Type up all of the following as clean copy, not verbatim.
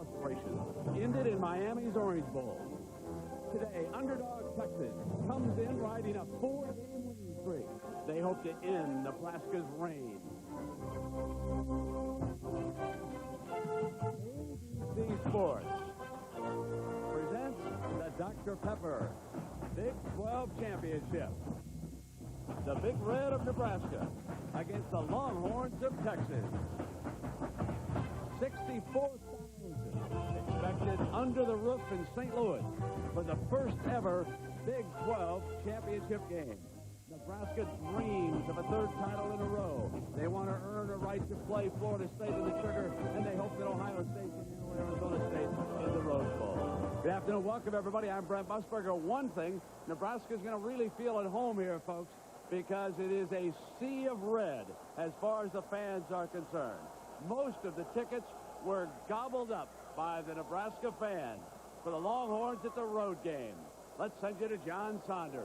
frustration ended in Miami's Orange Bowl. Today, underdog Texas comes in riding a 4-game winning streak. They hope to end Nebraska's reign. ABC Sports presents the Dr. Pepper Big 12 Championship. The Big Red of Nebraska against the Longhorns of Texas. 64,000 expected under the roof in St. Louis for the first ever Big 12 championship game. Nebraska dreams of a third title in a row. They want to earn a right to play Florida State in the Sugar, and they hope that Ohio State can handle Arizona State in the Rose Bowl. Good afternoon. Welcome, everybody. I'm Brent Busberger. One thing, Nebraska's going to really feel at home here, folks, because it is a sea of red as far as the fans are concerned. Most of the tickets were gobbled up by the Nebraska fans for the Longhorns at the road game. Let's send you to John Saunders.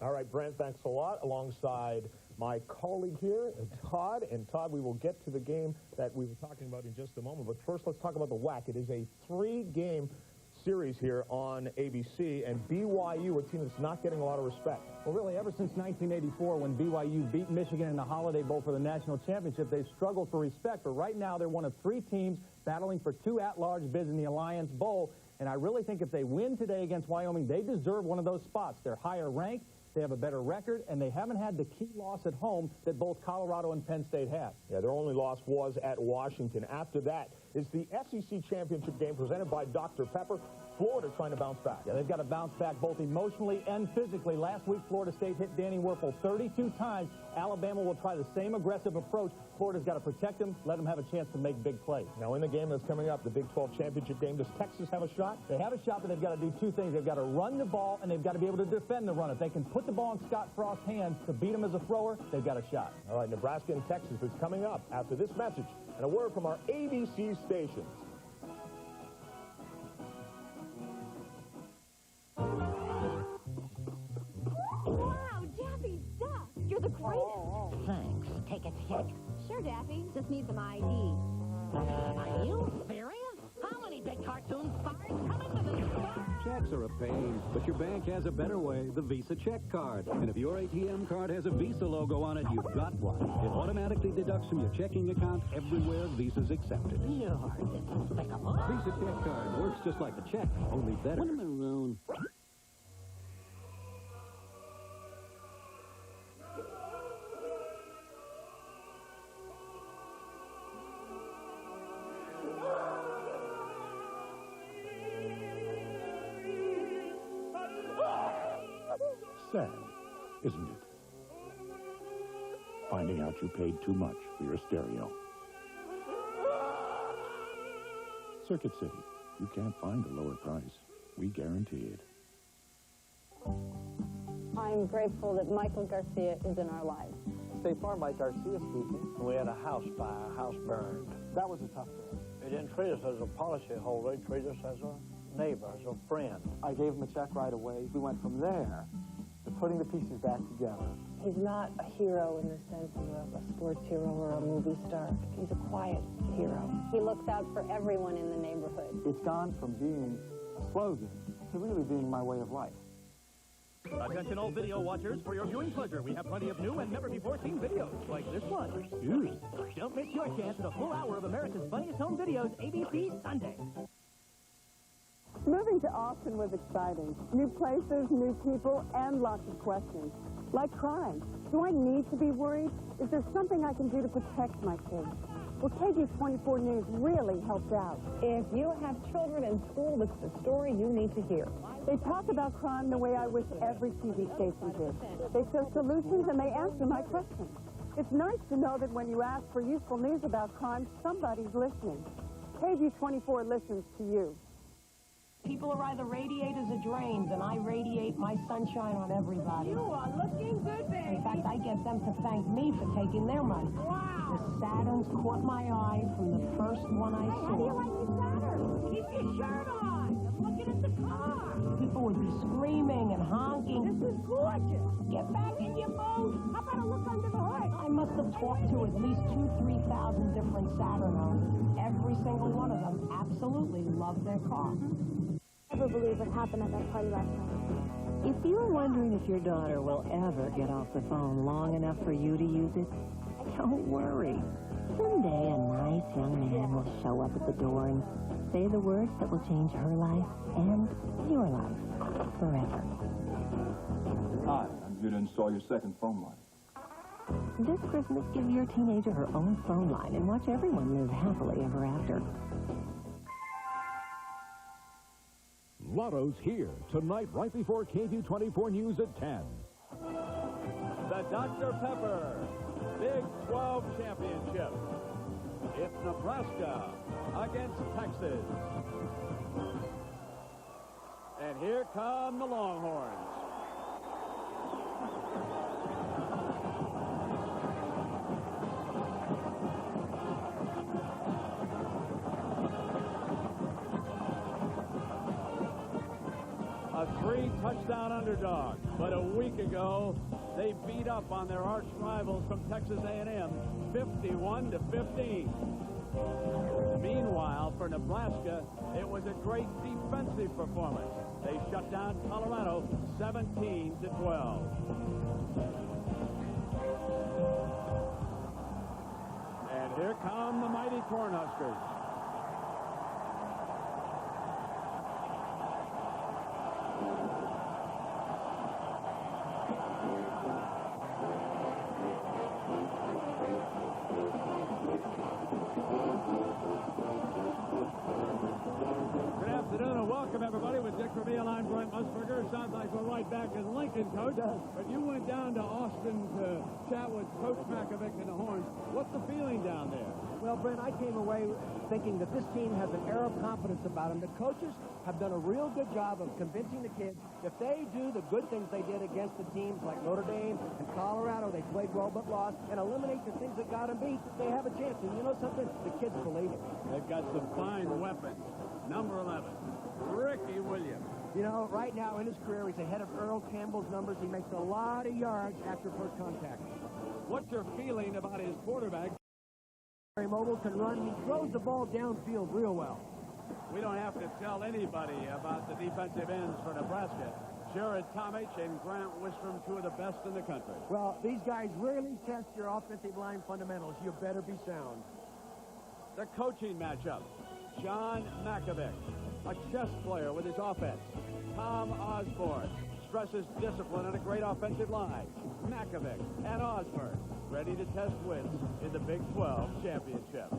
All right, Brent, thanks a lot. Alongside my colleague here, Todd. And, Todd, we will get to the game that we were talking about in just a moment. But first, let's talk about the WAC. It is a 3-game series here on ABC, and BYU, a team that's not getting a lot of respect. Well, really, ever since 1984, when BYU beat Michigan in the Holiday Bowl for the national championship, they've struggled for respect. But right now, they're one of 3 teams battling for 2 at-large bids in the Alliance Bowl. And I really think if they win today against Wyoming, they deserve one of those spots. They're higher ranked, they have a better record, and they haven't had the key loss at home that both Colorado and Penn State have. Yeah, their only loss was at Washington. After that is the SEC championship game presented by Dr. Pepper. Florida trying to bounce back. Yeah, they've got to bounce back both emotionally and physically. Last week, Florida State hit Danny Werfel 32 times. Alabama will try the same aggressive approach. Florida's got to protect them, let them have a chance to make big plays. Now, in the game that's coming up, the Big 12 championship game, does Texas have a shot? They have a shot, but they've got to do 2 things. They've got to run the ball, and they've got to be able to defend the run. If they can put the ball in Scott Frost's hands to beat him as a thrower, they've got a shot. All right, Nebraska and Texas is coming up after this message and a word from our ABC stations. Wow, Daffy Duck! You're the greatest. Thanks. Take a tick. Sure, Daffy. Just need some ID. Are you serious? How many big cartoon stars come into this store? Checks are a pain, but your bank has a better way, the Visa check card. And if your ATM card has a Visa logo on it, you've got one. It automatically deducts from your checking account everywhere Visa's accepted. You're despicable. Visa check card works just like a check, only better. What am I maroon? Sad, isn't it? Finding out you paid too much for your stereo. Circuit City. You can't find a lower price. We guarantee it. I'm grateful that Michael Garcia is in our lives. State Farm, Mike Garcia speaking. We had a house fire, a house burned. That was a tough day. They didn't treat us as a policyholder. They treated us as a neighbor, as a friend. I gave him a check right away. We went from there to putting the pieces back together. He's not a hero in the sense of a sports hero or a movie star. He's a quiet hero. He looks out for everyone in the neighborhood. It's gone from being a slogan to really being my way of life. Attention all video watchers, for your viewing pleasure, we have plenty of new and never-before-seen videos, like this one. Don't miss your chance at a full hour of America's funniest home videos, ABC Sunday. Moving to Austin was exciting. New places, new people, and lots of questions. Like crime. Do I need to be worried? Is there something I can do to protect my kids? Well, KG24 News really helped out. If you have children in school, this is the story you need to hear. They talk about crime the way I wish every TV station did. They show solutions and they answer my questions. It's nice to know that when you ask for useful news about crime, somebody's listening. KG24 listens to you. People are either radiators or drains, and I radiate my sunshine on everybody. You are looking good, baby. In fact, I get them to thank me for taking their money. Wow. The Saturns caught my eye from the first one I saw. How do you like the Saturn? Keep your shirt on. I'm looking at the car. People would be screaming and honking. This is gorgeous. Get back in your boat. How about a look under the hood? I must have talked to at least 2,000 to 3,000 different Saturn owners. Every single one of them absolutely loved their car. I never believe what happened at that party last night. If you're wondering if your daughter will ever get off the phone long enough for you to use it, don't worry. Someday a nice young man will show up at the door and say the words that will change her life and your life forever. Hi, I'm here to install your second phone line. This Christmas, give your teenager her own phone line and watch everyone live happily ever after. Lotto's here tonight right before KV24 News at 10. The Dr. Pepper Big 12 Championship. It's Nebraska against Texas. And here come the Longhorns. A 3-touchdown underdog, but a week ago they beat up on their arch rivals from Texas A&M 51-15. Meanwhile, for Nebraska, it was a great defensive performance. They shut down Colorado 17-12. And here come the mighty Cornhuskers. Welcome, everybody, with Dick Vermeil. I'm Brent Musburger. Sounds like we're right back in Lincoln, Coach. But you went down to Austin to chat with Coach Makovic and the Horns. What's the feeling down there? Well, Brent, I came away thinking that this team has an air of confidence about them. The coaches have done a real good job of convincing the kids if they do the good things they did against the teams like Notre Dame and Colorado, they played well but lost, and eliminate the things that got them beat, they have a chance. And you know something? The kids believe it. They've got some fine weapons. Number 11. Ricky Williams. You know, right now in his career, he's ahead of Earl Campbell's numbers. He makes a lot of yards after first contact. What's your feeling about his quarterback? Very mobile, can run. He throws the ball downfield real well. We don't have to tell anybody about the defensive ends for Nebraska. Jared Tomich and Grant Wistrom, two of the best in the country. Well, these guys really test your offensive line fundamentals. You better be sound. The coaching matchup. John Makovic, a chess player with his offense. Tom Osborne stresses discipline and a great offensive line. Makovic and Osborne ready to test wins in the Big 12 Championship.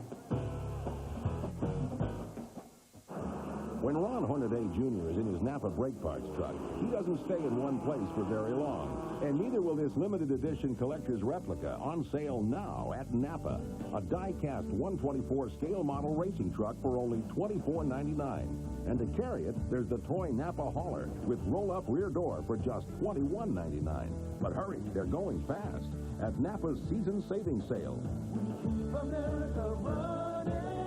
When Ron Hornaday Jr. is in his Napa brake parts truck, he doesn't stay in one place for very long. And neither will this limited edition collector's replica, on sale now at Napa. A die-cast 124 scale model racing truck for only $24.99. And to carry it, there's the toy Napa hauler with roll-up rear door for just $21.99. But hurry, they're going fast at Napa's season savings sale. America running.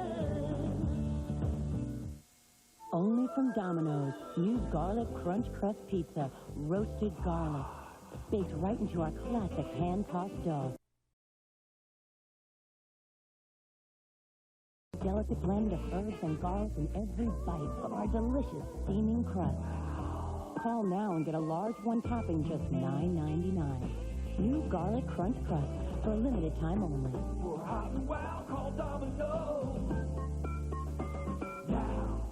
Only from Domino's, new garlic crunch crust pizza, roasted garlic, baked right into our classic hand-tossed dough. Delicate blend of herbs and garlic in every bite of our delicious steaming crust. Call now and get a large one topping just $9.99. New garlic crunch crust for a limited time only. For hot and wild, call Domino's. Now.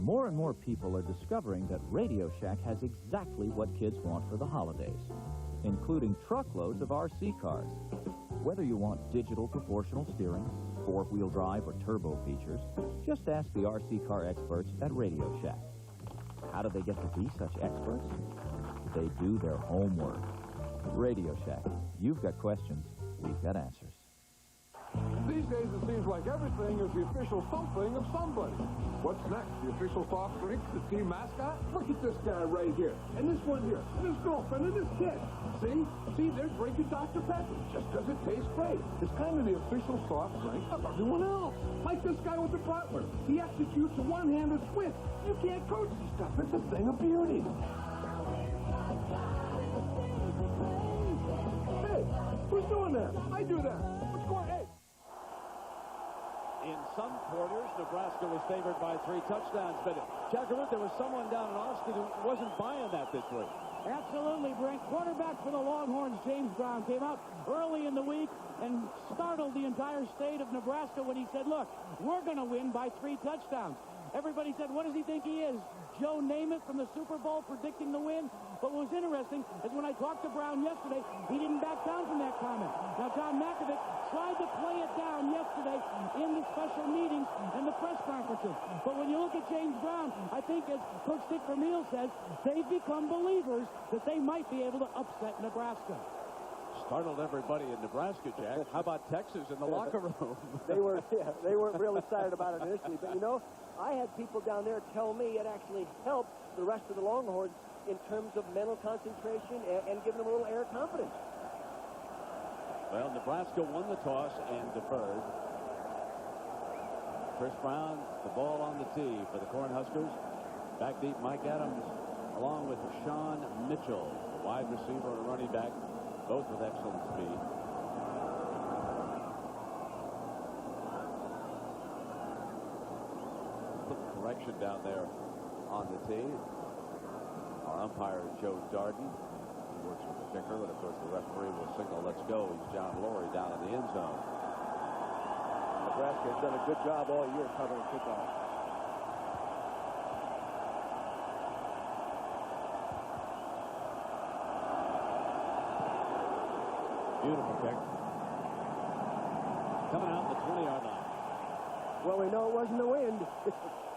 More and more people are discovering that Radio Shack has exactly what kids want for the holidays, including truckloads of RC cars. Whether you want digital proportional steering, four-wheel drive, or turbo features, just ask the RC car experts at Radio Shack. How do they get to be such experts? They do their homework. Radio Shack. You've got questions, we've got answers. These days, it seems like everything is the official something of somebody. What's next? The official soft drink? The team mascot? Look at this guy right here. And this one here. And his girlfriend and his kid. See, they're drinking Dr. Pepper just because it tastes great. It's kind of the official soft drink of everyone else. Like this guy with the butler. He executes a one-handed switch. You can't coach this stuff. It's a thing of beauty. Hey, who's doing that? I do that. What's going on? Hey. In some quarters, Nebraska was favored by 3 touchdowns, but Jack, there was someone down in Austin who wasn't buying that this week. Absolutely, Brent. Quarterback for the Longhorns, James Brown, came out early in the week and startled the entire state of Nebraska when he said, look, we're going to win by 3 touchdowns. Everybody said, what does he think he is? Joe Namath from the Super Bowl predicting the win? But what was interesting is when I talked to Brown yesterday, he didn't back down from that comment. Now, John Malkovich tried to play it down yesterday in the special meetings and the press conferences. But when you look at James Brown, I think, as Coach Dick Vermeil says, they've become believers that they might be able to upset Nebraska. Startled everybody in Nebraska, Jack. How about Texas in the locker room? They weren't real excited about it initially. But, you know, I had people down there tell me it actually helped the rest of the Longhorns in terms of mental concentration and giving them a little air of confidence. Well, Nebraska won the toss and deferred. Chris Brown, the ball on the tee for the Cornhuskers. Back deep, Mike Adams, along with Sean Mitchell, the wide receiver and running back, both with excellent speed. Correction down there on the tee. Our umpire, Joe Darden, he works with the kicker, and of course the referee will signal, let's go. He's John Laurie down in the end zone. Nebraska has done a good job all year covering kickoff. Beautiful kick. Coming out the 20-yard line. Well, we know it wasn't the wind.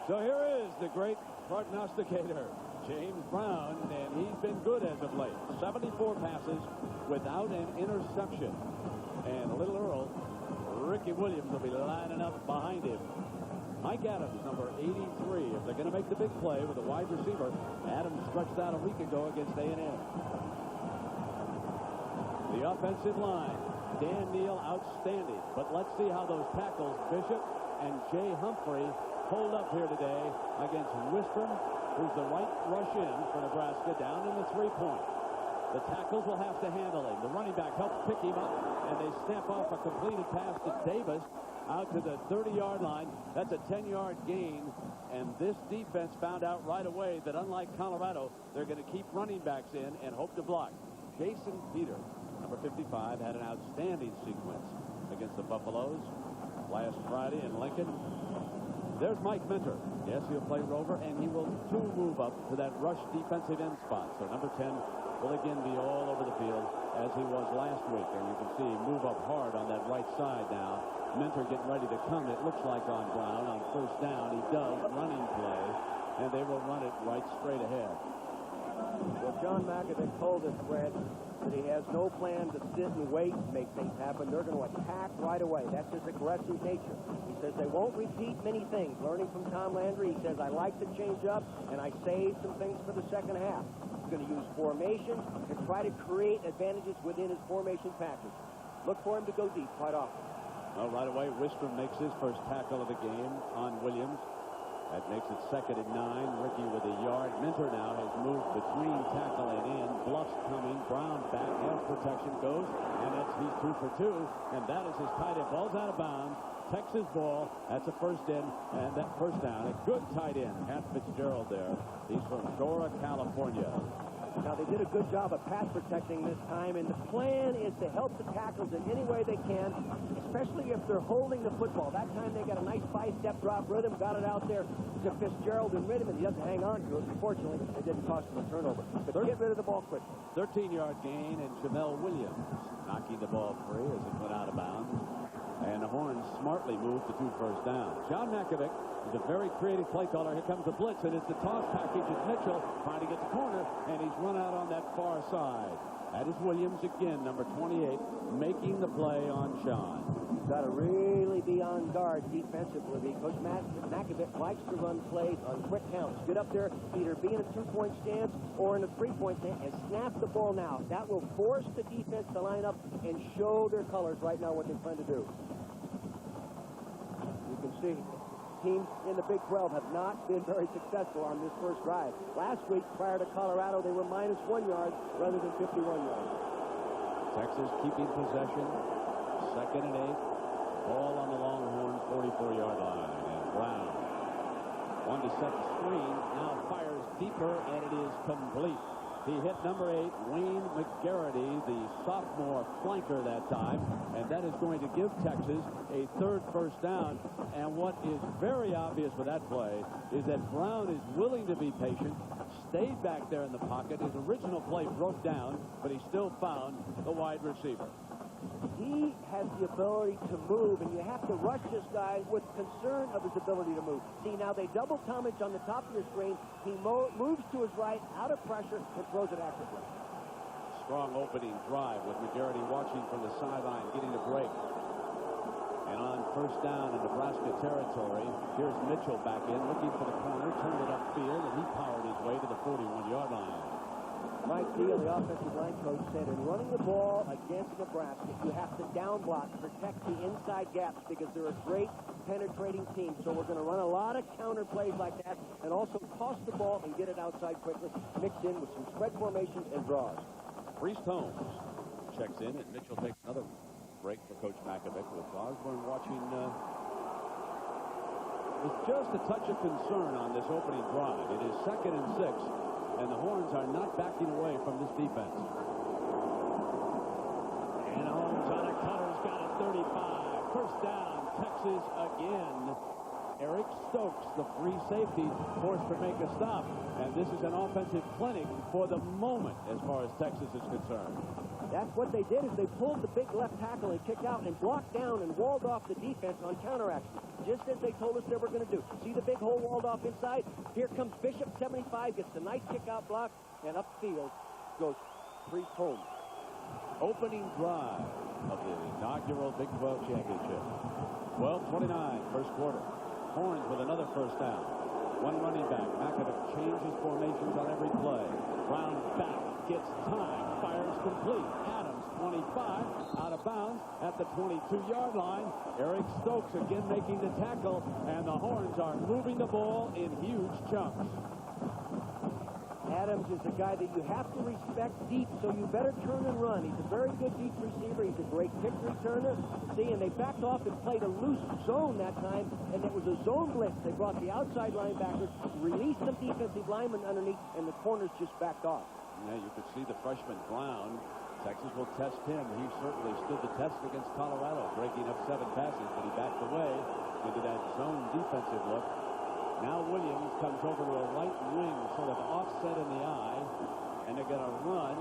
So here is the great prognosticator, James Brown, and he's been good as of late. 74 passes without an interception. And Little Earl, Ricky Williams will be lining up behind him. Mike Adams, number 83. If they're going to make the big play with a wide receiver, Adams stretched out a week ago against A&M. The offensive line, Dan Neal, outstanding. But let's see how those tackles, Bishop and Jay Humphrey, hold up here today against Wistrom, who's the right rush in for Nebraska, down in the 3-point. The tackles will have to handle him. The running back helps pick him up, and they snap off a completed pass to Davis out to the 30-yard line. That's a 10-yard gain, and this defense found out right away that unlike Colorado, they're going to keep running backs in and hope to block. Jason Peters, number 55, had an outstanding sequence against the Buffaloes last Friday in Lincoln. There's Mike Minter. Yes, he'll play rover, and he will too move up to that rush defensive end spot. So number 10 will again be all over the field as he was last week. And you can see him move up hard on that right side now. Minter getting ready to come, it looks like, on Brown on first down. He does running play, and they will run it right straight ahead. Well, John Malkovich told us, Brad, that he has no plan to sit and wait and make things happen. They're going to attack right away. That's his aggressive nature. He says they won't repeat many things. Learning from Tom Landry, he says, I like to change up, and I save some things for the second half. He's going to use formation and try to create advantages within his formation package. Look for him to go deep quite often. Well, right away, Wistrom makes his first tackle of the game on Williams. That makes it 2nd and 9. Ricky with a yard. Minter now has moved between tackle and in. Bluff's coming. Brown back. Half protection goes. And he's 2 for 2. And that is his tight end. Ball's out of bounds. Texas ball. That's a first in. And that first down. A good tight end. Pat Fitzgerald there. He's from Dora, California. Now, they did a good job of pass protecting this time, and the plan is to help the tackles in any way they can, especially if they're holding the football. That time they got a nice 5-step drop rhythm, got it out there to Fitzgerald and Ridham, and he doesn't hang on to it. Unfortunately, it didn't cost him a turnover. But get rid of the ball quickly. 13-yard gain, and Jamel Williams knocking the ball free as it went out of bounds. And the Horns smart smartly moved to 2 first downs. John Nakovic is a very creative play caller. Here comes the blitz, and it's the toss package. It's Mitchell trying to get the corner, and he's run out on that far side. That is Williams again, number 28, making the play on Sean. You've got to really be on guard defensively because Nakovic likes to run plays on quick counts. Get up there, either be in a 2-point stance or in a 3-point stance, and snap the ball now. That will force the defense to line up and show their colors right now what they're trying to do. You can see teams in the Big 12 have not been very successful on this first drive. Last week, prior to Colorado, they were -1 yard rather than 51 yards. Texas keeping possession. 2nd and 8. Ball on the Longhorn 44-yard line. And Brown, one to set the screen, now fires deeper, and it is complete. He hit number 8, Wayne McGarity, the sophomore flanker that time, and that is going to give Texas a 3rd first down. And what is very obvious with that play is that Brown is willing to be patient, stayed back there in the pocket. His original play broke down, but he still found the wide receiver. He has the ability to move, and you have to rush this guy with concern of his ability to move. See, now they double Tomich on the top of your screen. He moves to his right, out of pressure, and throws it accurately. Strong opening drive with McGarity watching from the sideline, getting a break. And on first down in Nebraska territory, here's Mitchell back in, looking for the corner, turned it upfield, and he powered his way to the 41-yard line. Mike Deal, the offensive line coach, said in running the ball against Nebraska, you have to down block, protect the inside gaps because they're a great penetrating team. So we're going to run a lot of counter plays like that and also toss the ball and get it outside quickly, mixed in with some spread formations and draws. Priest Holmes checks in, and Mitchell takes another break for Coach Nakovic with Osborne watching. With just a touch of concern on this opening drive. It is 2nd and 6. And the Horns are not backing away from this defense. And Holmes on a cutter's got it, 35. First down, Texas again. Eric Stokes, the free safety, forced to make a stop. And this is an offensive clinic for the moment as far as Texas is concerned. That's what they did, is they pulled the big left tackle and kicked out and blocked down and walled off the defense on counteraction, just as they told us they were going to do. See the big hole walled off inside? Here comes Bishop, 75, gets the nice kick-out block, and upfield goes Priest Holmes. Opening drive of the inaugural Big 12 championship. 12:29, first quarter. Horns with another first down. One running back. Nakovic changes formations on every play. Brown back, gets time, fires complete. Adams, 25, out of bounds at the 22-yard line. Eric Stokes again making the tackle, and the Horns are moving the ball in huge chunks. Adams is a guy that you have to respect deep, so you better turn and run. He's a very good deep receiver. He's a great kick returner. See, and they backed off and played a loose zone that time, and it was a zone blitz. They brought the outside linebackers, released some defensive linemen underneath, and the corners just backed off. Yeah, you could see the freshman Brown. Texas will test him. He certainly stood the test against Colorado, breaking up 7 passes, but he backed away into that zone defensive look. Now Williams comes over to a right wing, sort of offset in the eye, and they're going to run.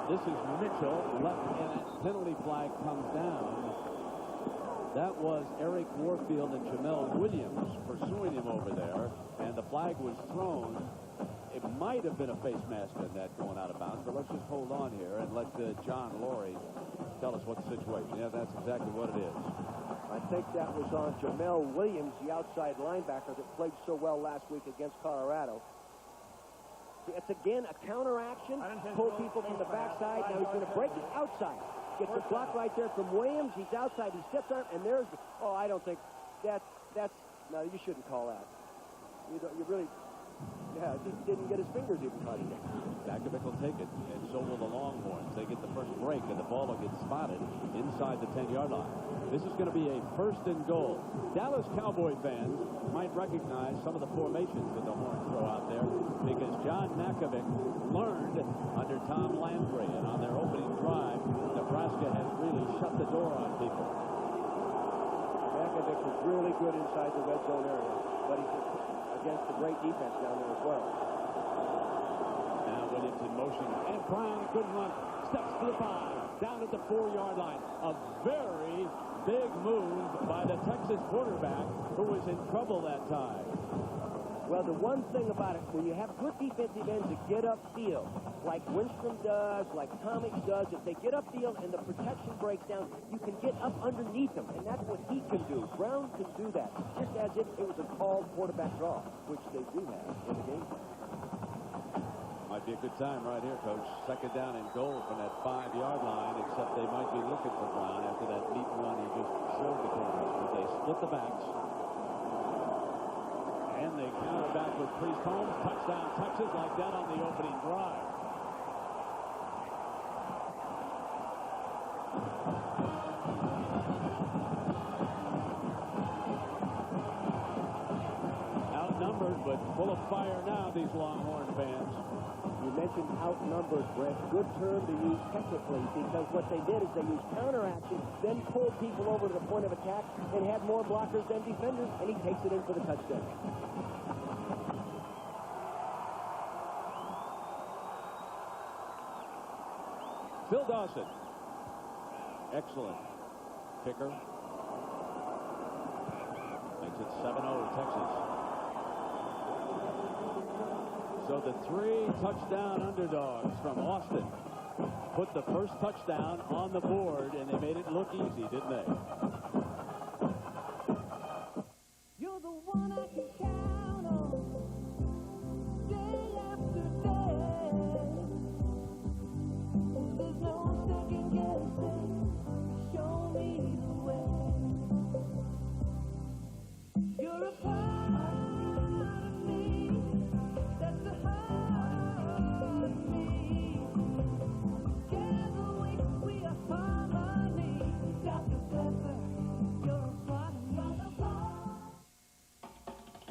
This is Mitchell, left, and a penalty flag comes down. That was Eric Warfield and Jamel Williams pursuing him over there, and the flag was thrown. It might have been a face mask in that going out of bounds, but let's just hold on here and let John Laurie tell us what the situation is. Yeah, that's exactly what it is. I think that was on Jamel Williams, the outside linebacker that played so well last week against Colorado. It's again a counteraction, pull people from the backside. Now he's going to break it outside. Gets a block right there from Williams. He's outside. He steps on, and there's. Oh, I don't think that's. No, you shouldn't call that. You really. Yeah, he didn't get his fingers even touched it. Nakovic will take it, and so will the Longhorns. They get the first break, and the ball will get spotted inside the 10-yard line. This is going to be a 1st and goal. Dallas Cowboy fans might recognize some of the formations that the Horns throw out there because John Nakovic learned under Tom Landry, and on their opening drive, Nebraska has really shut the door on people. Nakovic was really good inside the red zone area, but he's against a great defense down there as well. Now Williams in motion, and Brown, good run, steps to the 5. down at the 4-yard line. A very big move by the Texas quarterback, who was in trouble that time. Well, the one thing about it, when you have good defensive ends that get upfield, like Winston does, like Comics does, if they get upfield and the protection breaks down, you can get up underneath them, and that's what he can do. Brown can do that, just as if it was a called quarterback draw, which they do have in the game. Might be a good time right here, Coach. Second down and goal from that 5-yard line, except they might be looking for Brown after that neat run he just showed the quarterback. They split the backs. And they counter back with Priest Holmes. Touchdown, Texas, like that on the opening drive. Outnumbered, but full of fire now, these Longhorn fans. You mentioned outnumbered, Brett. Good term to use technically, because what they did is they used counteraction, then pulled people over to the point of attack, and had more blockers than defenders, and he takes it in for the touchdown. Phil Dawson. Excellent kicker. Makes it 7-0 Texas. So the 3 touchdown underdogs from Austin put the first touchdown on the board, and they made it look easy, didn't they? You're the one I can count on day after day. There's no second guessing. Show me the way. You're a part of me. That's the heart of me. Together we are harmony. Dr. Pepper, you're a part of me.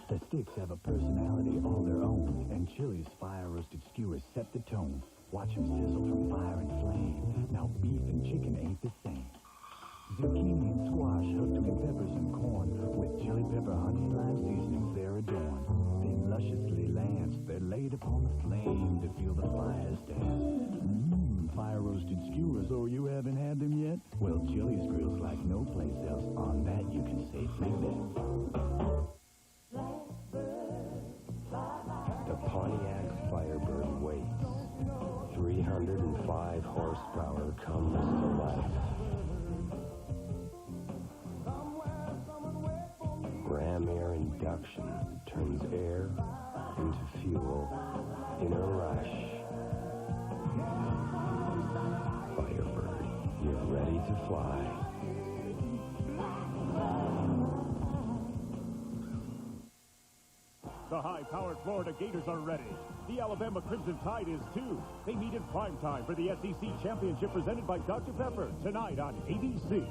The sticks have a personality all their own, and Chili's fire-roasted skewers set the tone. Watch them sizzle from fire and flame. Now beef and chicken ain't the same. Zucchini and squash hooked with peppers and corn. With chili pepper, honey, and lime seasonings, they're adorned. Then lusciously lanced, they're laid upon the flame to feel the fire's dance. Fire-roasted skewers, oh, you haven't had them yet? Well, Chili's grills like no place else. On that you can safely bet. The Pontiac Firebird waits. 305 horsepower comes to life. Ram air induction turns air into fuel in a rush. Firebird, you're ready to fly. The high-powered Florida Gators are ready. The Alabama Crimson Tide is too. They meet in prime time for the SEC Championship presented by Dr. Pepper tonight on ABC.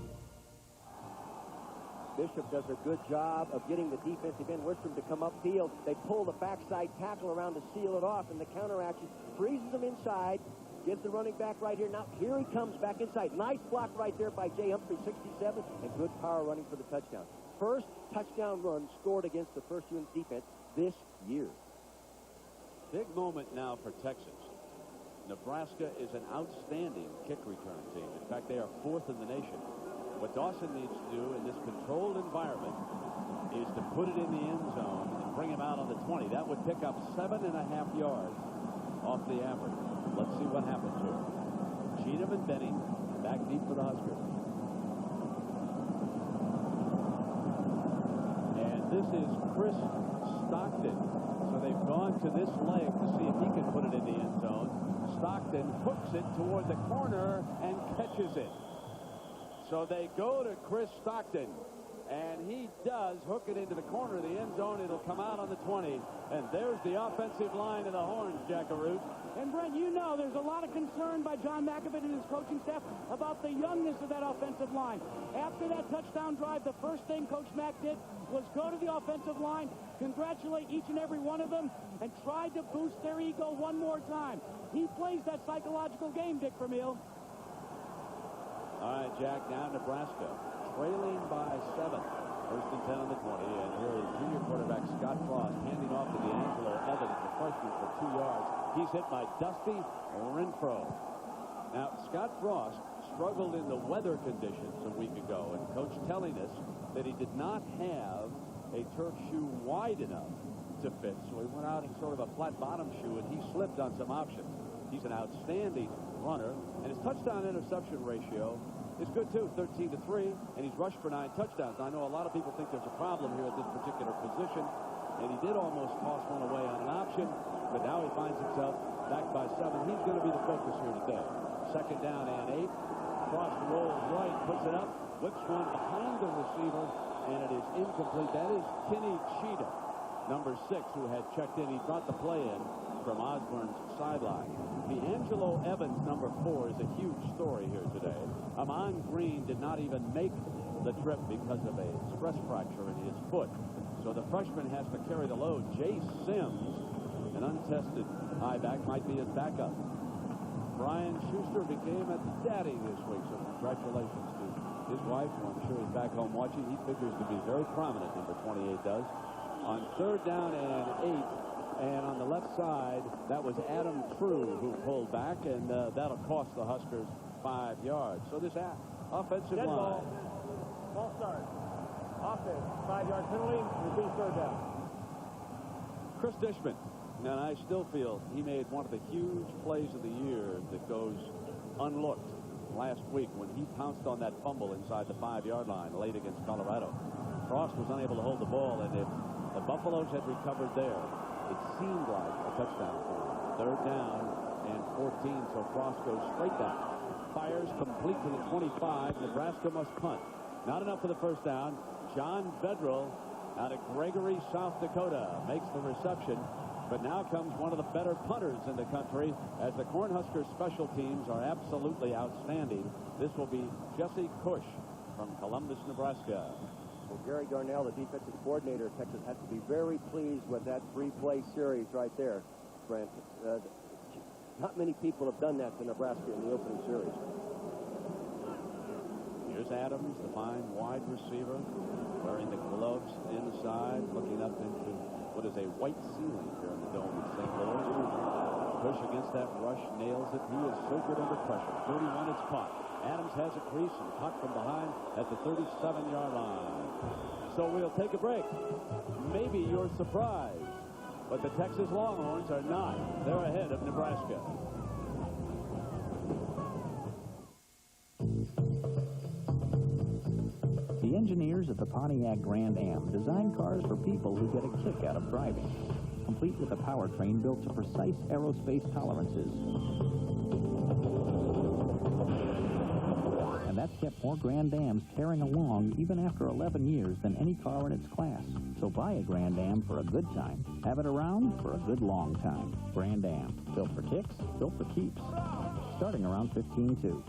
Bishop does a good job of getting the defensive end, Wistrom, to come upfield. They pull the backside tackle around to seal it off, and the counteraction freezes them inside, gives the running back right here. Now, here he comes back inside. Nice block right there by Jay Humphrey, 67, and good power running for the touchdown. First touchdown run scored against the First Unit defense this year. Big moment now for Texas. Nebraska is an outstanding kick return team. In fact, they are 4th in the nation. What Dawson needs to do in this controlled environment is to put it in the end zone and bring him out on the 20. That would pick up 7.5 yards off the average. Let's see what happens here. Cheatham and Benning back deep for the Huskers. And this is Chris Stockton. So they've gone to this leg to see if he can put it in the end zone. Stockton hooks it toward the corner and catches it. So they go to Chris Stockton, and he does hook it into the corner of the end zone. It'll come out on the 20, and there's the offensive line of the Horns, Jackaroo. And, Brent, you know there's a lot of concern by John McAfee and his coaching staff about the youngness of that offensive line. After that touchdown drive, the first thing Coach Mack did was go to the offensive line, congratulate each and every one of them, and tried to boost their ego one more time. He plays that psychological game, Dick Vermeil. All right, Jack, now Nebraska, trailing by 7. First and 10 on the 20, and here is junior quarterback Scott Frost handing off to D'Angelo Evans, the freshman, for 2 yards. He's hit by Dusty Renfro. Now, Scott Frost struggled in the weather conditions a week ago, and Coach telling us that he did not have a turf shoe wide enough to fit, so he went out in sort of a flat bottom shoe, and he slipped on some options. He's an outstanding runner, and his touchdown interception ratio is good too, 13-3, and he's rushed for 9 touchdowns. I know a lot of people think there's a problem here at this particular position, and he did almost toss one away on an option, but now he finds himself back by 7. He's going to be the focus here today. 2nd down and 8. Frost rolls right, puts it up, whips one behind the receiver, and it is incomplete. That is Kenny Cheetah, number 6, who had checked in. He brought the play in from Osborne's sideline. D'Angelo Evans, number 4, is a huge story here today. Amon Green did not even make the trip because of a stress fracture in his foot. So the freshman has to carry the load. Jay Sims, an untested high back, might be his backup. Brian Schuster became a daddy this week, so congratulations to his wife, who I'm sure is back home watching. He figures to be very prominent, number 28 does. On 3rd down and 8, and on the left side, that was Adam True who pulled back, and that'll cost the Huskers 5 yards. So this offensive Dead line. Ball start. Offense, 5-yard penalty, repeat 3rd down. Chris Dishman, and I still feel he made one of the huge plays of the year that goes unlooked last week when he pounced on that fumble inside the 5-yard line late against Colorado. Frost was unable to hold the ball, and if the Buffaloes had recovered there, it seemed like a touchdown for him. 3rd down and 14, so Frost goes straight down. Fires complete to the 25. Nebraska must punt. Not enough for the 1st down. John Bedrell out of Gregory, South Dakota, makes the reception. But now comes one of the better punters in the country, as the Cornhuskers special teams are absolutely outstanding. This will be Jesse Cush from Columbus, Nebraska. Well, Gary Garnell, the defensive coordinator of Texas, has to be very pleased with that 3-play series right there, Brent. Not many people have done that to Nebraska in the opening series. Here's Adams, the fine wide receiver, wearing the gloves inside, looking up into what is a white ceiling here in the dome in St. Louis. Push against that rush, nails it. He is so good under pressure. 31, it's caught. Adams has a crease and caught from behind at the 37-yard line. So we'll take a break. Maybe you're surprised, but the Texas Longhorns are not. They're ahead of Nebraska. The engineers at the Pontiac Grand Am design cars for people who get a kick out of driving, complete with a powertrain built to precise aerospace tolerances. And that's kept more Grand Ams tearing along even after 11 years than any car in its class. So buy a Grand Am for a good time. Have it around for a good long time. Grand Am. Built for kicks, built for keeps. Starting around 15.2.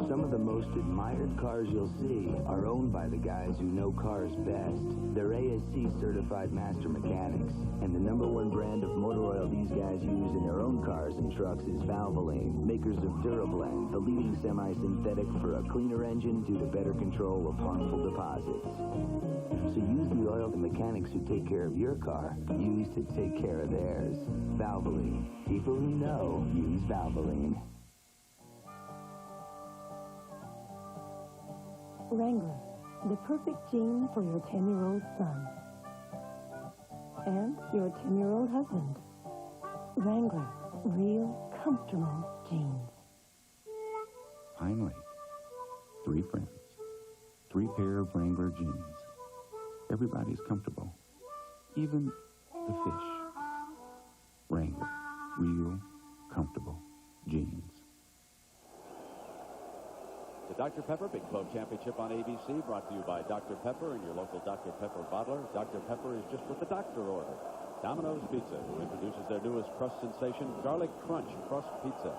Some of the most admired cars you'll see are owned by the guys who know cars best. They're ASC certified master mechanics, and the #1 brand of motor oil these guys use in their own cars and trucks is Valvoline, makers of Durablend, the leading semi-synthetic for a cleaner engine due to better control of harmful deposits. So use the oil the mechanics who take care of your car use to take care of theirs. Valvoline. People who know use Valvoline. Wrangler, the perfect jean for your 10-year-old son. And your 10-year-old husband. Wrangler, real, comfortable jeans. Pine Lake. 3 friends. 3 pair of Wrangler jeans. Everybody's comfortable. Even the fish. Wrangler, real, comfortable jeans. The Dr. Pepper Big 12 Championship on ABC, brought to you by Dr. Pepper and your local Dr. Pepper bottler. Dr. Pepper is just what the doctor ordered. Domino's Pizza, who introduces their newest crust sensation, Garlic Crunch Crust Pizza.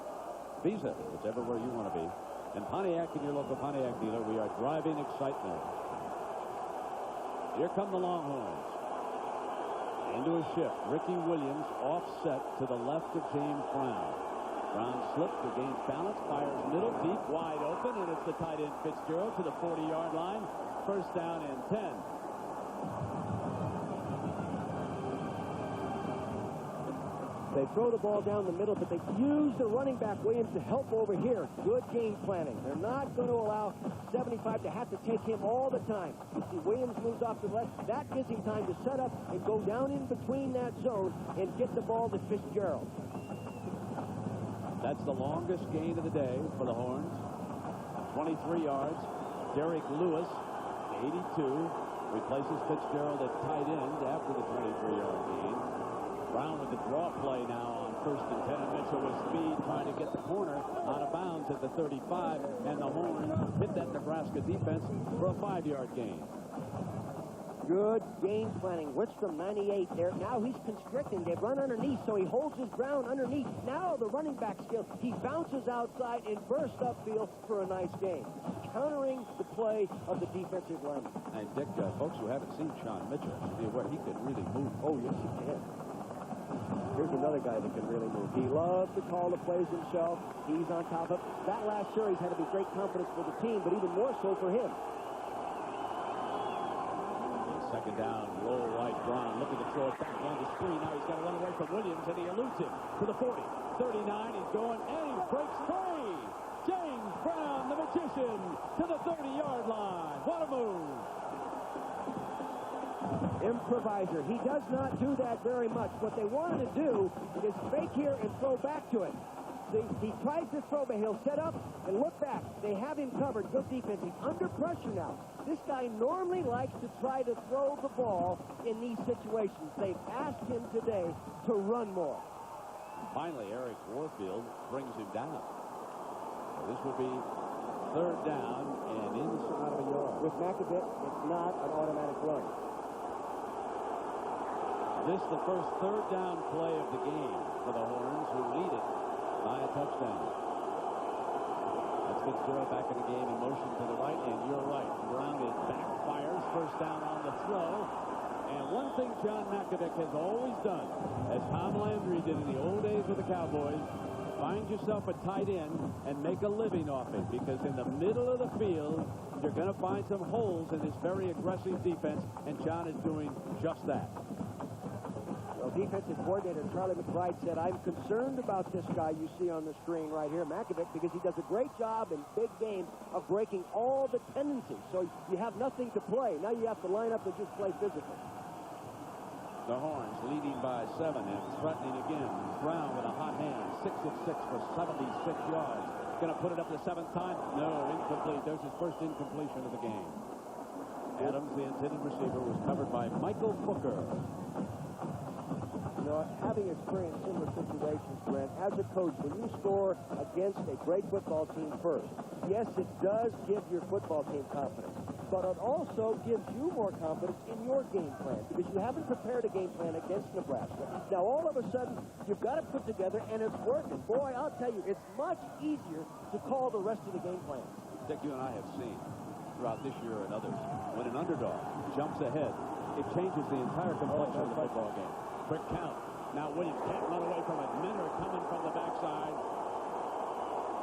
Visa, it's everywhere you want to be. And Pontiac and your local Pontiac dealer, we are driving excitement. Here come the Longhorns. Into a shift. Ricky Williams offset to the left of James Brown. Brown slips, regains balance, fires middle, deep, wide open, and it's the tight end Fitzgerald to the 40-yard line. 1st down and 10. They throw the ball down the middle, but they use the running back, Williams, to help over here. Good game planning. They're not going to allow 75 to have to take him all the time. You see Williams moves off to the left. That gives him time to set up and go down in between that zone and get the ball to Fitzgerald. That's the longest gain of the day for the Horns. 23 yards. Derek Lewis, 82, replaces Fitzgerald at tight end after the 23-yard gain. Brown with the draw play now on 1st and 10. And Mitchell with speed trying to get the corner out of bounds at the 35. And the Horns hit that Nebraska defense for a 5-yard gain. Good game planning. Wickstrom, 98 there. Now he's constricting. They run underneath, so he holds his ground underneath. Now the running back skill. He bounces outside and bursts upfield for a nice gain. Countering the play of the defensive lineman. And Dick, folks who haven't seen Sean Mitchell should be aware he could really move. Oh, yes, he can. Here's another guy that can really move. He loves to call the plays himself. He's on top of it. That last series had to be great confidence for the team, but even more so for him. Second down, roll right. Brown looking to throw it back on the screen. Now he's got to run away from Williams, and he eludes him to the 40. 39, he's going, and he breaks free. James Brown, the magician, to the 30-yard line. What a move. Improviser. He does not do that very much. What they wanted to do is fake here and throw back to it. See, he tries to throw, but he'll set up and look back. They have him covered. Good defense. He's under pressure now. This guy normally likes to try to throw the ball in these situations. They've asked him today to run more. Finally, Eric Warfield brings him down. So this will be 3rd down and inside of a yard. With Macavett, it's not an automatic run. This is the first 3rd down play of the game for the Horns, who lead it by a touchdown. That's Fitzgerald back in the game in motion to the right, and you're right. Brown it backfires. 1st down on the throw. And one thing John Macavett has always done, as Tom Landry did in the old days with the Cowboys, find yourself a tight end and make a living off it, because in the middle of the field, you're going to find some holes in this very aggressive defense, and John is doing just that. Well, defensive coordinator Charlie McBride said, I'm concerned about this guy you see on the screen right here, Macavett, because he does a great job in big games of breaking all the tendencies. So you have nothing to play. Now you have to line up and just play physically. The Horns leading by 7 and threatening again. Brown with a hot hand, 6 of 6 for 76 yards. Going to put it up the 7th time? No, incomplete. There's his first incompletion of the game. Adams, the intended receiver, was covered by Michael Booker. You know, having experienced similar situations, Brent, as a coach, when you score against a great football team first, yes, it does give your football team confidence, but it also gives you more confidence in your game plan, because you haven't prepared a game plan against Nebraska. Now, all of a sudden, you've got it put together, and it's working. Boy, I'll tell you, it's much easier to call the rest of the game plan. Dick, you and I have seen throughout this year and others, when an underdog jumps ahead, it changes the entire complexion of the football game. Quick count. Now Williams can't run away from it. Minner coming from the backside.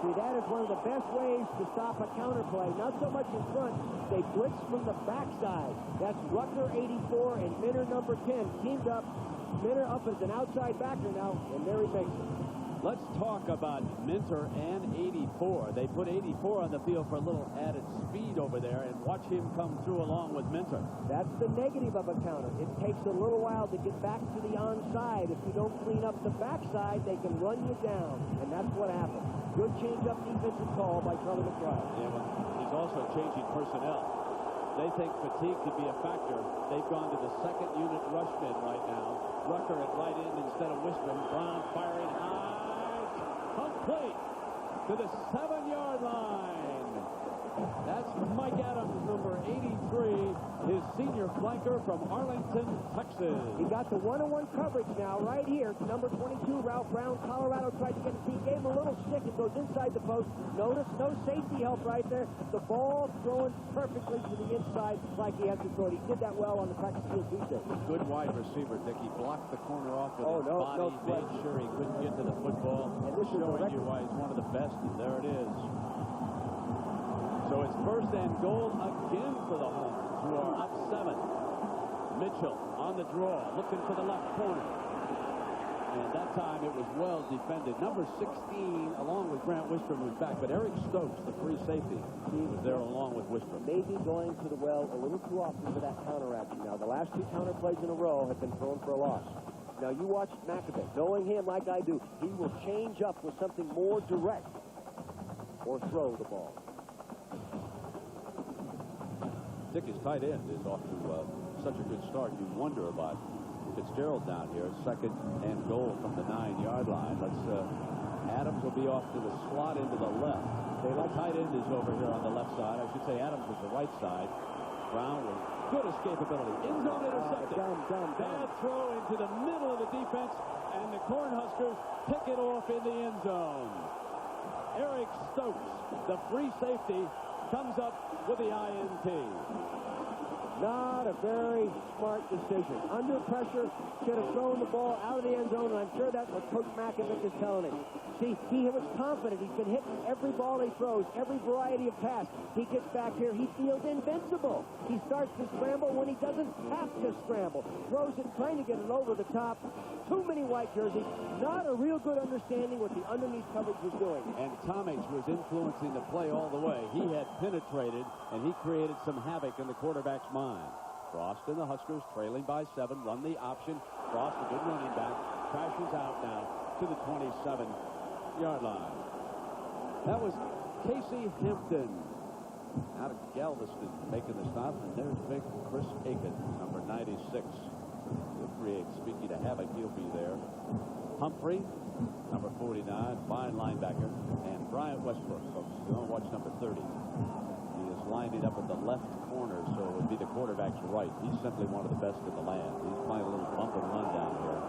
See, that is one of the best ways to stop a counterplay. Not so much in front. They blitz from the backside. That's Rucker, 84, and Minner, number 10, teamed up. Minner up as an outside backer now, and there he makes it. Let's talk about Minter and 84. They put 84 on the field for a little added speed over there, and watch him come through along with Minter. That's the negative of a counter. It takes a little while to get back to the onside. If you don't clean up the backside, they can run you down, and that's what happened. Good change-up defensive call by Charlie McBride. Yeah, but he's also changing personnel. They think fatigue could be a factor. They've gone to the 2nd unit rushman right now. Rucker at right end instead of Wistrand. Brown firing high. Complete to the 7-yard line. That's Mike Adams, number 83, his senior flanker from Arlington, Texas. He got the one-on-one coverage now right here. Number 22, Ralph Brown. Colorado tried to get it. He gave him a little stick. It goes inside the post. Notice no safety help right there. The ball thrown perfectly to the inside like he has to throw it. He did that well on the practice field Tuesday. Good wide receiver, Dick. He blocked the corner off with his body, made sure he couldn't get to the football. And this is showing you why he's one of the best. And there it is. So it's 1st and goal again for the Horns, who are up 7. Mitchell on the draw, looking for the left corner. And And that time it was well defended. Number 16, along with Grant Wistrom, was back. But Eric Stokes, the free safety, was there along with Wistrom. Maybe going to the well a little too often for that counteraction. Now, the last 2 counter plays in a row have been thrown for a loss. Now, you watch McAbee. Knowing him like I do, he will change up with something more direct or throw the ball. Dick, his tight end, is off to such a good start. You wonder about Fitzgerald down here. 2nd and goal from the 9-yard line. Adams will be off to the slot into the left. The tight end is over here on the left side. I should say Adams was the right side. Brown with good escapability. End zone intercepted. Bad throw into the middle of the defense, and the Cornhuskers pick it off in the end zone. Eric Stokes, the free safety, comes up with the INT. Not a very smart decision. Under pressure, should have thrown the ball out of the end zone, and I'm sure that's what Coach McAvick is telling him. See, he was confident. He's been hitting every ball he throws, every variety of pass. He gets back here, he feels invincible. He starts to scramble when he doesn't have to scramble. Throws it, trying to get it over the top. Too many white jerseys. Not a real good understanding what the underneath coverage was doing. And Tomich was influencing the play all the way. He had penetrated, and he created some havoc in the quarterback's mind. Frost and the Huskers trailing by 7, run the option. Frost, a good running back, crashes out now to the 27-yard line. That was Casey Hampton out of Galveston making the stop, and there's big Chris Aiken, number 96. He'll create, speaking of havoc, he'll be there. Humphrey, number 49, fine linebacker, and Bryant Westbrook, folks. Don't watch number 30. He is lining up at the left corner, so it would be the quarterback's right. He's simply one of the best in the land. He's playing a little bump and run down here.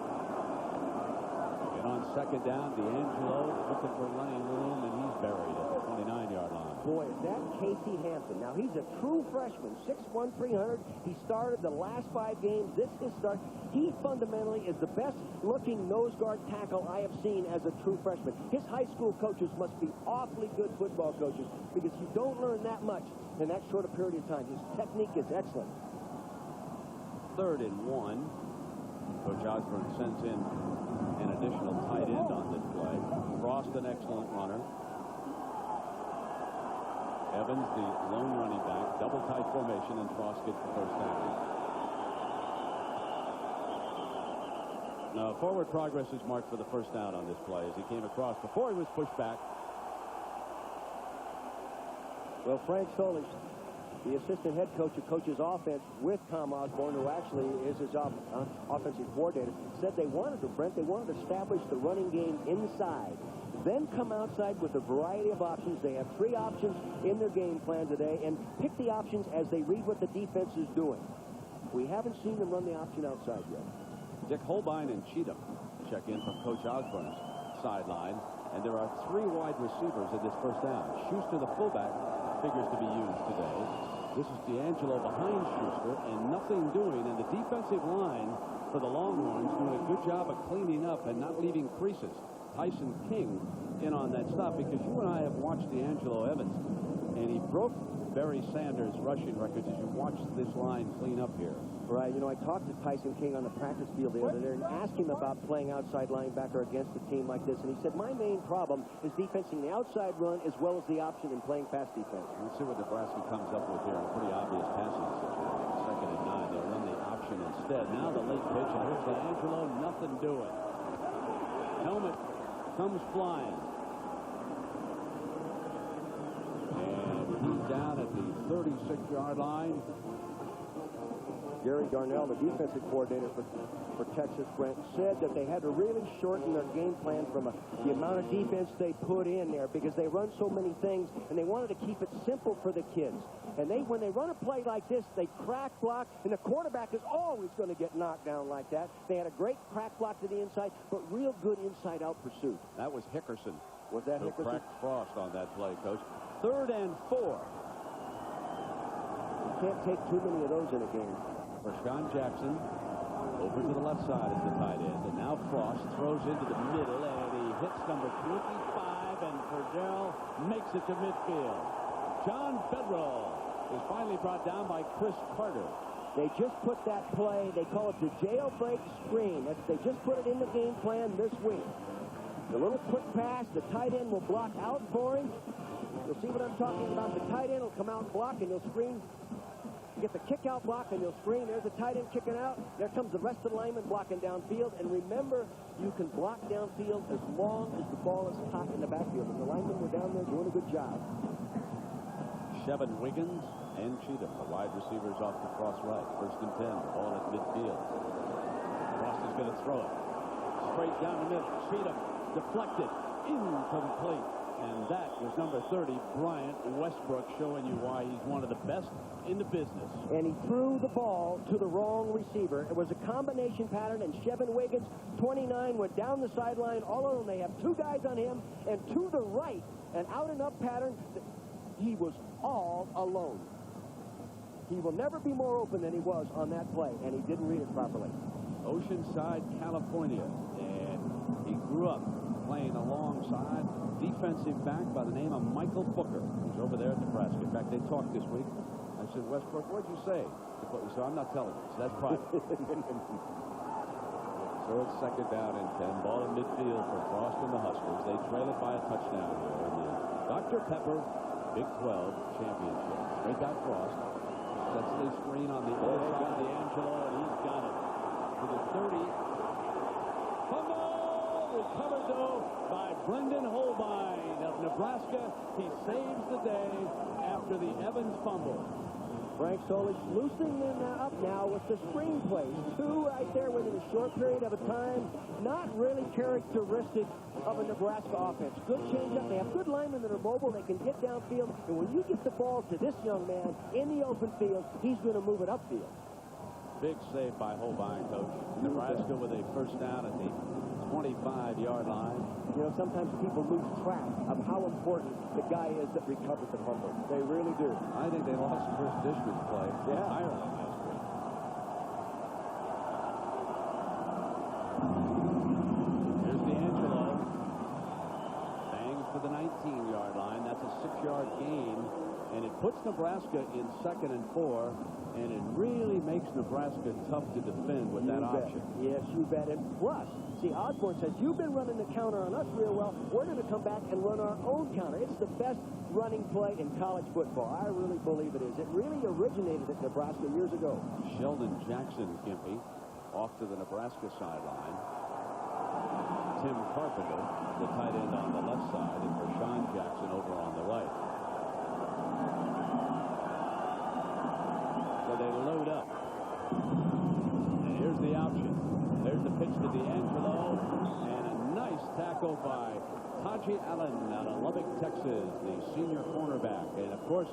And on 2nd down, D'Angelo looking for running room, and he's buried at the 29-yard line. Boy, is that Casey Hampton. Now, he's a true freshman, 6'1", 300. He started the last 5 games. This is his start. He fundamentally is the best-looking nose guard tackle I have seen as a true freshman. His high school coaches must be awfully good football coaches, because you don't learn that much in that short a period of time. His technique is excellent. 3rd and 1. Coach Osborne sends in an additional tight end on this play. Frost, an excellent runner. Evans, the lone running back, double tight formation, and Frost gets the first down. Now, forward progress is marked for the first down on this play as he came across before he was pushed back. Well, Frank Solich, the assistant head coach who coaches offense with Tom Osborne, who actually is his offensive coordinator, said they wanted to establish the running game inside, then come outside with a variety of options. They have 3 options in their game plan today, and pick the options as they read what the defense is doing. We haven't seen them run the option outside yet. Dick Holbein and Cheatham check in from Coach Osborne's sideline, and there are 3 wide receivers in this first down. Schuster, the fullback, figures to be used today. This is D'Angelo behind Schuster, and nothing doing, and the defensive line for the Longhorns doing a good job of cleaning up and not leaving creases. Tyson King in on that stop, because you and I have watched D'Angelo Evans, and he broke Barry Sanders' rushing records as you watch this line clean up here. Right, you know, I talked to Tyson King on the practice field the other day and asked him about playing outside linebacker against a team like this, and he said, my main problem is defensing the outside run as well as the option in playing pass defense. Let's see what Nebraska comes up with here. A pretty obvious passing situation. 2nd and 9. They'll run the option instead. Now the late pitch, and here's D'Angelo, nothing doing. Helmet comes flying. And he's down at the 36-yard line. Gary Darnell, the defensive coordinator for Texas, Brent, said that they had to really shorten their game plan from the amount of defense they put in there, because they run so many things, and they wanted to keep it simple for the kids. And when they run a play like this, they crack block, and the quarterback is always going to get knocked down like that. They had a great crack block to the inside, but real good inside-out pursuit. That was Hickerson. Was that who Hickerson? Cracked Frost on that play, Coach. 3rd and 4. You can't take too many of those in a game. Rashawn Jackson over to the left side as the tight end. And now Frost throws into the middle, and he hits number 25, and Purdell makes it to midfield. John Bedroll is finally brought down by Chris Carter. They just put that play, they call it the jailbreak screen. They just put it in the game plan this week. The little quick pass, the tight end will block out for him. You'll see what I'm talking about. The tight end will come out and block, and you'll screen. Get the kick out block, and you'll screen. There's the tight end kicking out. There comes the rest of the lineman blocking downfield. And remember, you can block downfield as long as the ball is caught in the backfield. And the linemen were down there doing a good job. Shevin Wiggins and Cheatham, the wide receivers off the cross right. 1st and 10, ball at midfield. Frost is going to throw it. Straight down the middle. Cheatham deflected. Incomplete. And that was number 30, Bryant Westbrook, showing you why he's one of the best in the business. And he threw the ball to the wrong receiver. It was a combination pattern, and Shevin Wiggins, 29, went down the sideline all alone. They have 2 guys on him, and to the right, an out-and-up pattern. He was all alone. He will never be more open than he was on that play, and he didn't read it properly. Oceanside, California, and he grew up playing alongside defensive back by the name of Michael Booker, who's over there at Nebraska. In fact, they talked this week. I said, Westbrook, what'd you say? He said, I'm not telling you. So that's private. So it's 2nd down and 10. Ball in midfield for Frost and the Huskers. They trail it by a touchdown here in the Dr. Pepper Big 12 championship. Straight out Frost. Sets the screen on the other side of the Angelo, and he's got it to the 30. Fumble! Recovered, though, by Brendan Holbein of Nebraska. He saves the day after the Evans fumble. Frank Solich loosening them up now with the screen plays. 2 right there within a short period of a time. Not really characteristic of a Nebraska offense. Good change-up. They have good linemen that are mobile. They can get downfield. And when you get the ball to this young man in the open field, he's going to move it upfield. Big save by Holbein, Coach. Nebraska with a 1st down at the 25-yard line. You know, sometimes people lose track of how important the guy is that recovered the fumble. They really do. I think they lost first district play entirely last week. Here's D'Angelo. Bangs for the 19-yard line. That's a 6-yard gain. And it puts Nebraska in 2nd and 4. And it really makes Nebraska tough to defend with that option. Yes, you bet. And plus, see, Osborne says, you've been running the counter on us real well. We're going to come back and run our own counter. It's the best running play in college football. I really believe it is. It really originated at Nebraska years ago. Sheldon Jackson, Gimpy, off to the Nebraska sideline. Tim Carpenter, the tight end on the left side, and Rashawn Jackson over on the right. So they load up. And here's the option. There's the pitch to D'Angelo. And a nice tackle by Taji Allen out of Lubbock, Texas, the senior cornerback. And, of course,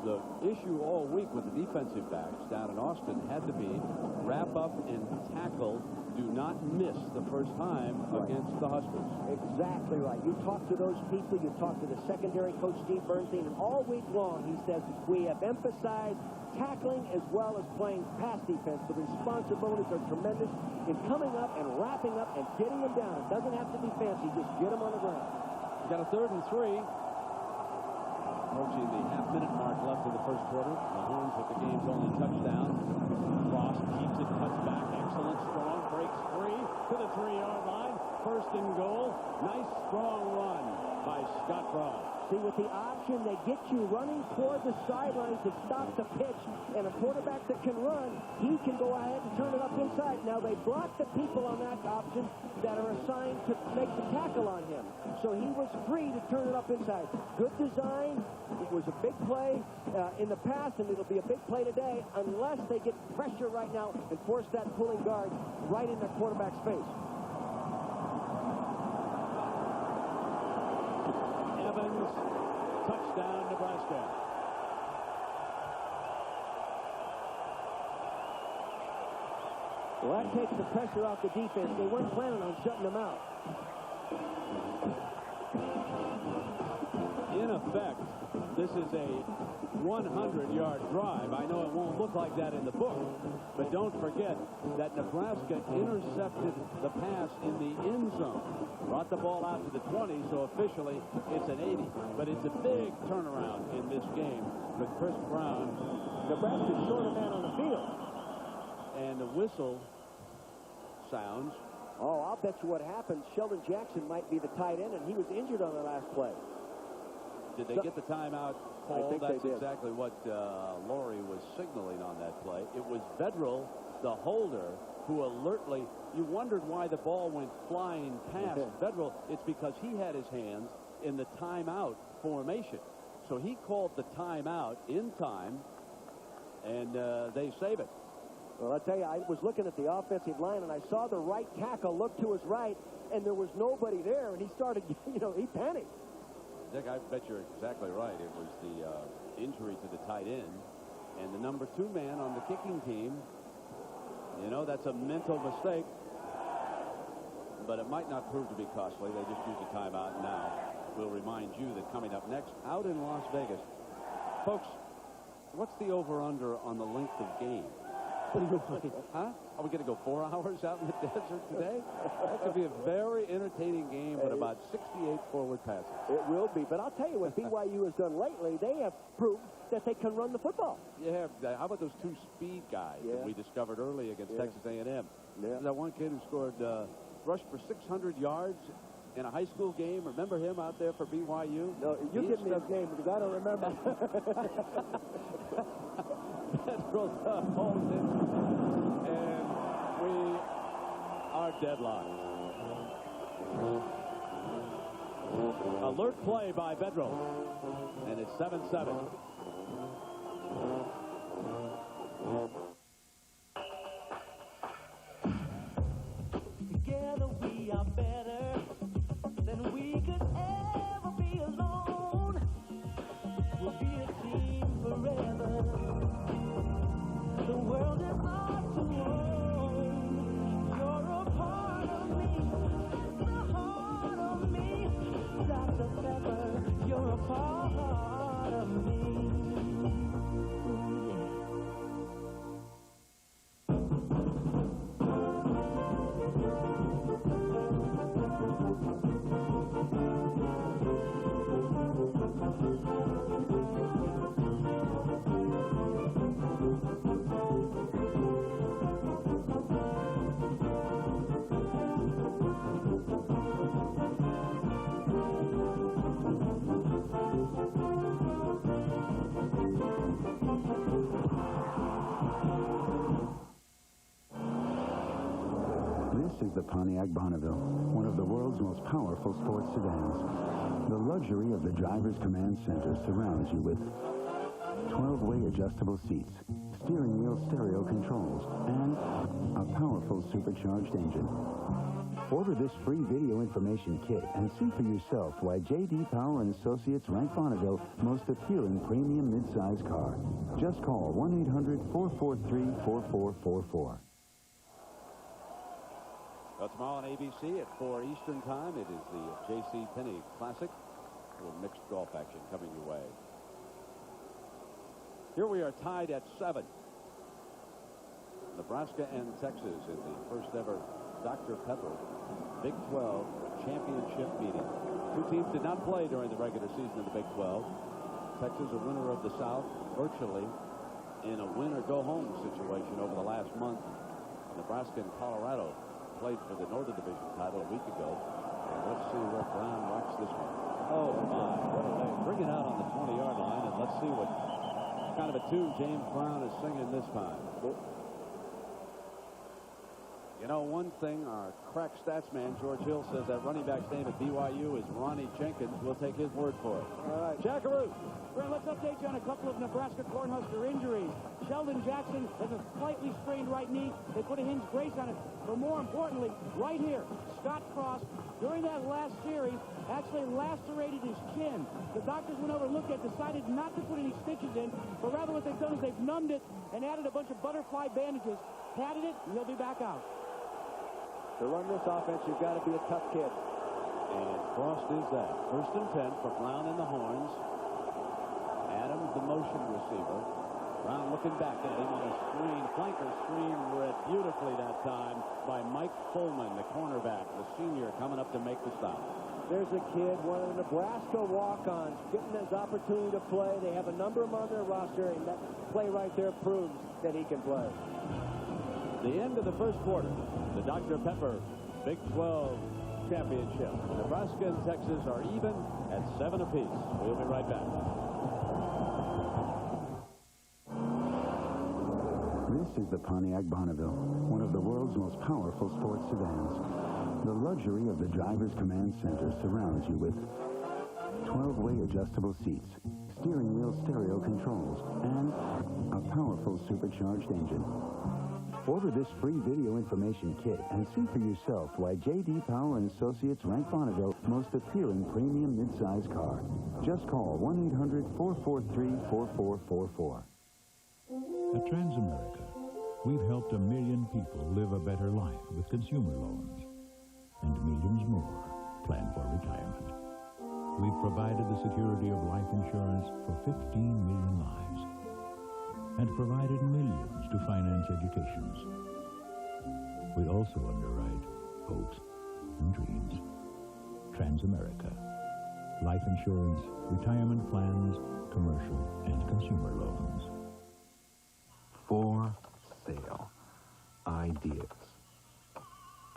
the issue all week with the defensive backs down in Austin had to be wrap up and tackle. Do not miss the first time against the Huskers. Exactly right. You talk to those people, you talk to the secondary coach, Steve Bernstein, and all week long he says we have emphasized tackling as well as playing pass defense. The responsibilities are tremendous in coming up and wrapping up and getting them down. It doesn't have to be fancy. Just get them on the ground. We got a 3rd and 3. Approaching the half-minute mark left in the first quarter. The Horns with the game's only touchdown. Frost keeps it, cuts back. Excellent, strong, breaks free to the 3-yard line. 1st and goal. Nice, strong run by Scott Frost. See, with the option, they get you running toward the sideline to stop the pitch. And a quarterback that can run, he can go ahead and turn it up inside. Now, they block the people on that option that are assigned to make the tackle on him. So he was free to turn it up inside. Good design. It was a big play in the past, and it'll be a big play today unless they get pressure right now and force that pulling guard right in the quarterback's face. Evans, touchdown, Nebraska. Well, that takes the pressure off the defense. They weren't planning on shutting them out. In effect, this is a 100-yard drive. I know it won't look like that in the book, but don't forget that Nebraska intercepted the pass in the end zone. Brought the ball out to the 20, so officially it's an 80. But it's a big turnaround in this game with Chris Brown. Nebraska's short a man on the field. and the whistle sounds. Oh, I'll bet you what happened. Sheldon Jackson might be the tight end, and he was injured on the last play. Did they get the timeout called? I think That's they did. exactly what Laurie was signaling on that play. It was Vedral, the holder, who alertly, you wondered why the ball went flying past Vedral. It's because he had his hands in the timeout formation. So he called the timeout in time, and they save it. Well, I tell you, I was looking at the offensive line, and I saw the right tackle look to his right, and there was nobody there, and he started, he panicked. Dick, I bet you're exactly right. It was the injury to the tight end, and the number 2 man on the kicking team. That's a mental mistake, but it might not prove to be costly. They just used a timeout now. We'll remind you that coming up next, out in Las Vegas. Folks, what's the over-under on the length of game? Huh? Are we going to go 4 hours out in the desert today? That could be a very entertaining game, but about 68 forward passes. It will be, but I'll tell you what BYU has done lately. They have proved that they can run the football. Yeah, how about those 2 speed guys that we discovered early against Texas A&M? Yeah. That one kid who scored, rushed for 600 yards in a high school game. Remember him out there for BYU? No, you give me his name because I don't remember. Holds it, and we are deadlocked. Alert play by Vedral, and it's 7-7. Together we are better than we could ever be alone. We'll be a team forever. The world is ours to own. You're a part of me, the heart of me. Dr. Pepper, you're a part of me. This is the Pontiac Bonneville, one of the world's most powerful sports sedans. The luxury of the driver's command center surrounds you with 12-way adjustable seats, steering wheel stereo controls, and a powerful supercharged engine. Order this free video information kit and see for yourself why J.D. Power & Associates rank Bonneville most appealing premium midsize car. Just call 1-800-443-4444. Well, tomorrow on ABC at 4 Eastern Time, it is the J.C. Penney Classic. A little mixed golf action coming your way. Here we are tied at 7. Nebraska and Texas in the first ever Dr. Pepper Big 12 championship meeting. 2 teams did not play during the regular season of the Big 12. Texas, a winner of the South, virtually in a win-or-go-home situation over the last month. Nebraska and Colorado played for the Northern Division title a week ago. And let's see where Brown rocks this one. Oh, my. What a thing. Bring it out on the 20-yard line, and let's see what kind of a tune James Brown is singing this time. You know, one thing, our crack stats man, George Hill, says that running back's name at BYU is Ronnie Jenkins. We'll take his word for it. All right. Jackaroo. Brent, let's update you on a couple of Nebraska Cornhusker injuries. Sheldon Jackson has a slightly sprained right knee. They put a hinge brace on it. But more importantly, right here, Scott Cross, during that last series, actually lacerated his chin. The doctors went over and looked at it, decided not to put any stitches in, but rather what they've done is they've numbed it and added a bunch of butterfly bandages, patted it, and he'll be back out. To run this offense, you've got to be a tough kid. And Frost is that. 1st and 10 for Brown in the horns. Adams, the motion receiver. Brown looking back at him on a screen. Flanker screen read beautifully that time by Mike Fullman, the cornerback, the senior, coming up to make the stop. There's a kid, one of the Nebraska walk-ons, getting his opportunity to play. They have a number of them on their roster, and that play right there proves that he can play. The end of the first quarter. The Dr. Pepper Big 12 Championship. Nebraska and Texas are even at 7 apiece. We'll be right back. This is the Pontiac Bonneville, one of the world's most powerful sports sedans. The luxury of the driver's command center surrounds you with 12-way adjustable seats, steering wheel stereo controls, and a powerful supercharged engine. Order this free video information kit and see for yourself why J.D. Power & Associates rank Bonneville most appealing premium midsize car. Just call 1-800-443-4444. At Transamerica, we've helped 1 million people live a better life with consumer loans, and millions more plan for retirement. We've provided the security of life insurance for 15 million lives and provided millions to finance educations. We also underwrite hopes and dreams. Transamerica. Life insurance, retirement plans, commercial and consumer loans. For sale. Ideas.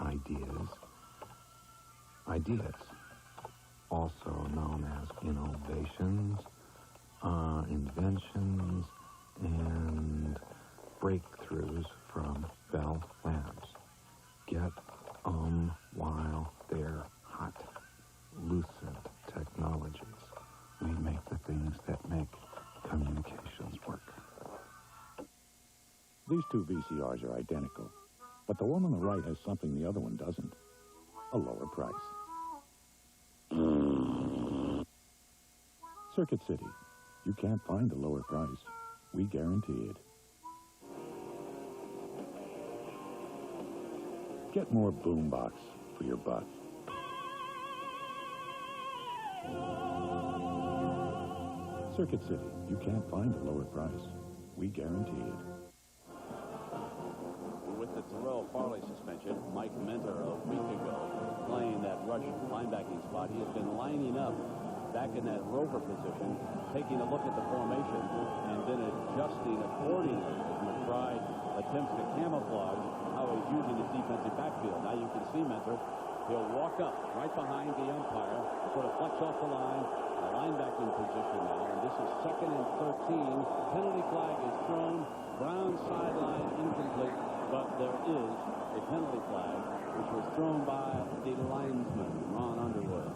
Ideas. Ideas. Also known as innovations, inventions, and breakthroughs from Bell Labs. Get 'em while they're hot. Lucid Technologies. We make the things that make communications work. These two VCRs are identical, but the one on the right has something the other one doesn't. A lower price. Circuit City. You can't find a lower price. We guarantee it. Get more boombox for your buck. Circuit City. You can't find a lower price. We guarantee it. With the Terrell Farley suspension, Mike Mentor a week ago playing that rush linebacking spot. He has been lining up back in that rover position, taking a look at the formation, and then adjusting accordingly as McBride attempts to camouflage how he's using his defensive backfield. Now you can see Mentor. He'll walk up right behind the umpire, sort of flex off the line, a linebacking position now, and this is 2nd and 13. Penalty flag is thrown. Brown sideline incomplete, but there is a penalty flag, which was thrown by the linesman, Ron Underwood.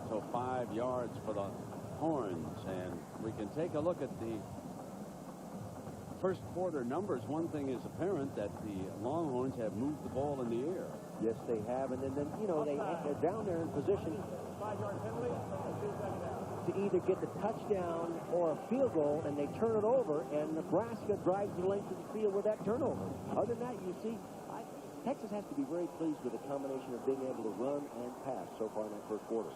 So 5 yards for the Horns, and we can take a look at the first quarter numbers. One thing is apparent, that the Longhorns have moved the ball in the air. Yes, they have, and then you know, they're down there in position to either get the touchdown or a field goal, and they turn it over, and Nebraska drives the length of the field with that turnover. Other than that, you see, Texas has to be very pleased with the combination of being able to run and pass so far in that first quarter.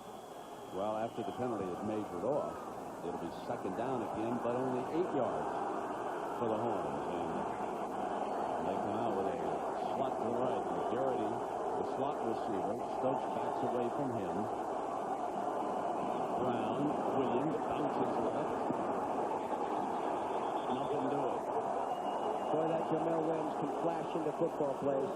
Well, after the penalty is measured off, it'll be 2nd down again, but only 8 yards for the Horns. And they come out with a slot to the right. Garrity, the slot receiver. Stokes backs away from him. Brown, Williams bounces left. Nothing doing. Boy, that Jamel Williams can flash into football plays.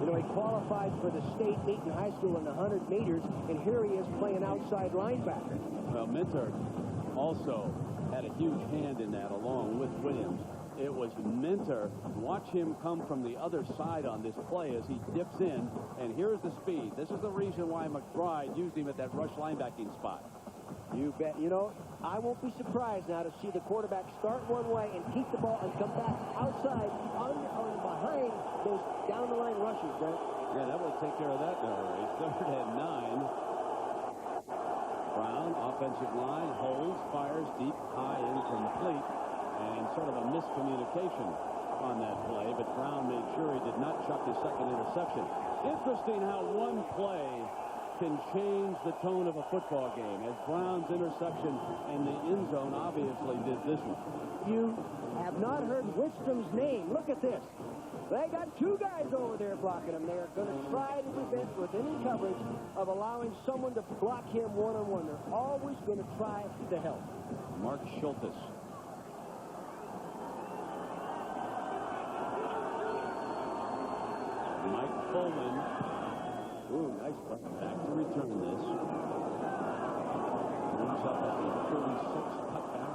You know, he qualified for the state meet in high school in the 100 meters, and here he is playing outside linebacker. Well, Mentor also had a huge hand in that along with Williams. It was Mentor. Watch him come from the other side on this play as he dips in, and here's the speed. This is the reason why McBride used him at that rush linebacking spot. You bet. You know, I won't be surprised now to see the quarterback start one way and keep the ball and come back outside, behind those down-the-line rushes, Brent. Yeah, that will take care of that in a hurry. Third and 9. Brown, offensive line, holds, fires deep, high, incomplete, and sort of a miscommunication on that play, but Brown made sure he did not chuck his 2nd interception. Interesting how one play can change the tone of a football game, as Brown's interception in the end zone obviously did this one. You have not heard Wickstrom's name. Look at this. They got two guys over there blocking him. They're going to try to prevent, with any coverage, of allowing someone to block him one-on-one. They're always going to try to help. Mark Schultes. Mike Coleman. Ooh, nice play. Back to return this. Moves up at the 36 cutback.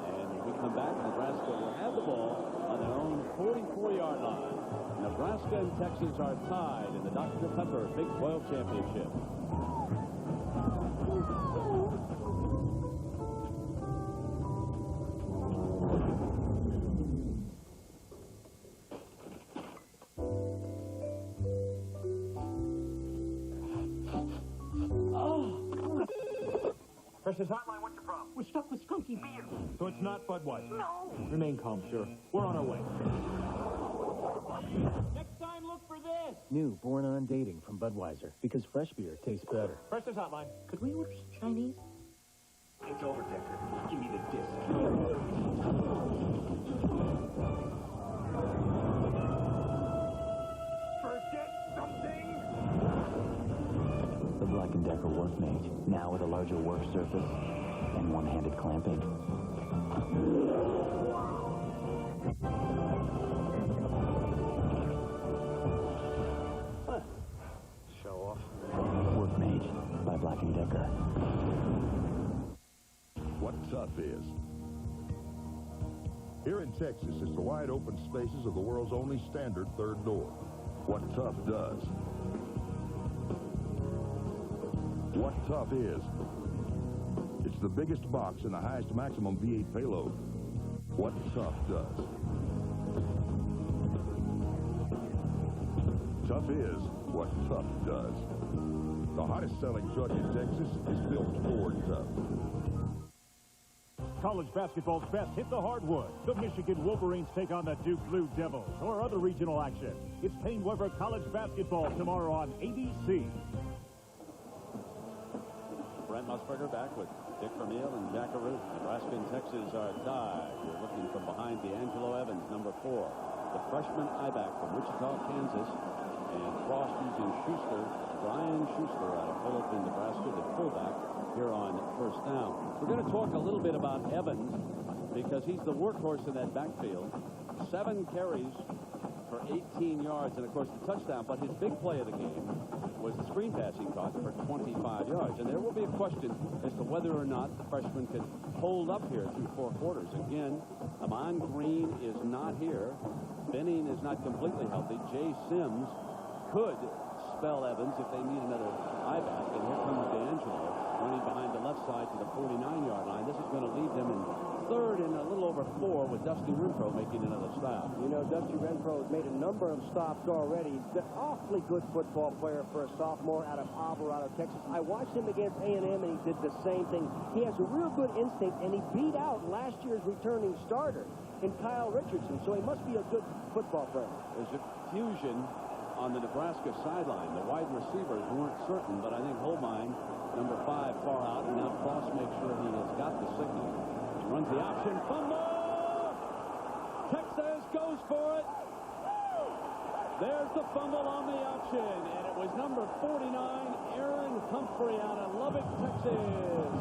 And when we come back, Nebraska will have the ball on their own 44-yard line. Nebraska and Texas are tied in the Dr. Pepper Big 12 Championship. Precious Hotline, what's your problem? We're stuck with skunky beer. So it's not Budweiser? No. Remain calm, sir. We're on our way. Next time, look for this. New Born on Dating from Budweiser, because fresh beer tastes better. Precious Hotline. Could we order some Chinese? It's over, Decker. Give me the disc. Forget something! The Black & Decker Workmate, now with a larger work surface and one-handed clamping. Show off. Workmate by Black & Decker. What tough is. Here in Texas is the wide open spaces of the world's only standard third door. What tough does. What tough is. It's the biggest box and the highest maximum V8 payload. What tough does. Tough is what tough does. The hottest selling truck in Texas is built Ford Tough. College basketball's best hit the hardwood. The Michigan Wolverines take on the Duke Blue Devils, or other regional action. It's Payne Weber College basketball tomorrow on ABC. Brent Musburger back with Dick Vermeil and Jack Arute. Nebraska and Texas are tied. You're looking from behind D'Angelo Evans, number 4. The freshman I-back from Wichita, Kansas. And Frost using Schuster, Brian Schuster out of Fullerton, Nebraska, the fullback here on first down. We're going to talk a little bit about Evans because he's the workhorse in that backfield. 7 carries for 18 yards and, of course, the touchdown. But his big play of the game was the screen pass he caught for 25 yards. And there will be a question as to whether or not the freshman can hold up here through 4 quarters. Again, Amon Green is not here. Benning is not completely healthy. Jay Sims could spell Evans if they need another I-back. And here comes D'Angelo running behind the left side to the 49-yard line. This is going to leave them in third and a little over 4 with Dusty Renfro making another stop. You know, Dusty Renfro has made a number of stops already. He's an awfully good football player for a sophomore out of Alvarado, Texas. I watched him against A&M, and he did the same thing. He has a real good instinct, and he beat out last year's returning starter in Kyle Richardson, so he must be a good football player. There's a fusion on the Nebraska sideline. The wide receivers weren't certain, but I think Holbein, number 5, far out, and now Frost makes sure he has got the signal. He runs the option. Fumble! Texas goes for it. There's the fumble on the option, and it was number 49, Aaron Humphrey out of Lubbock, Texas,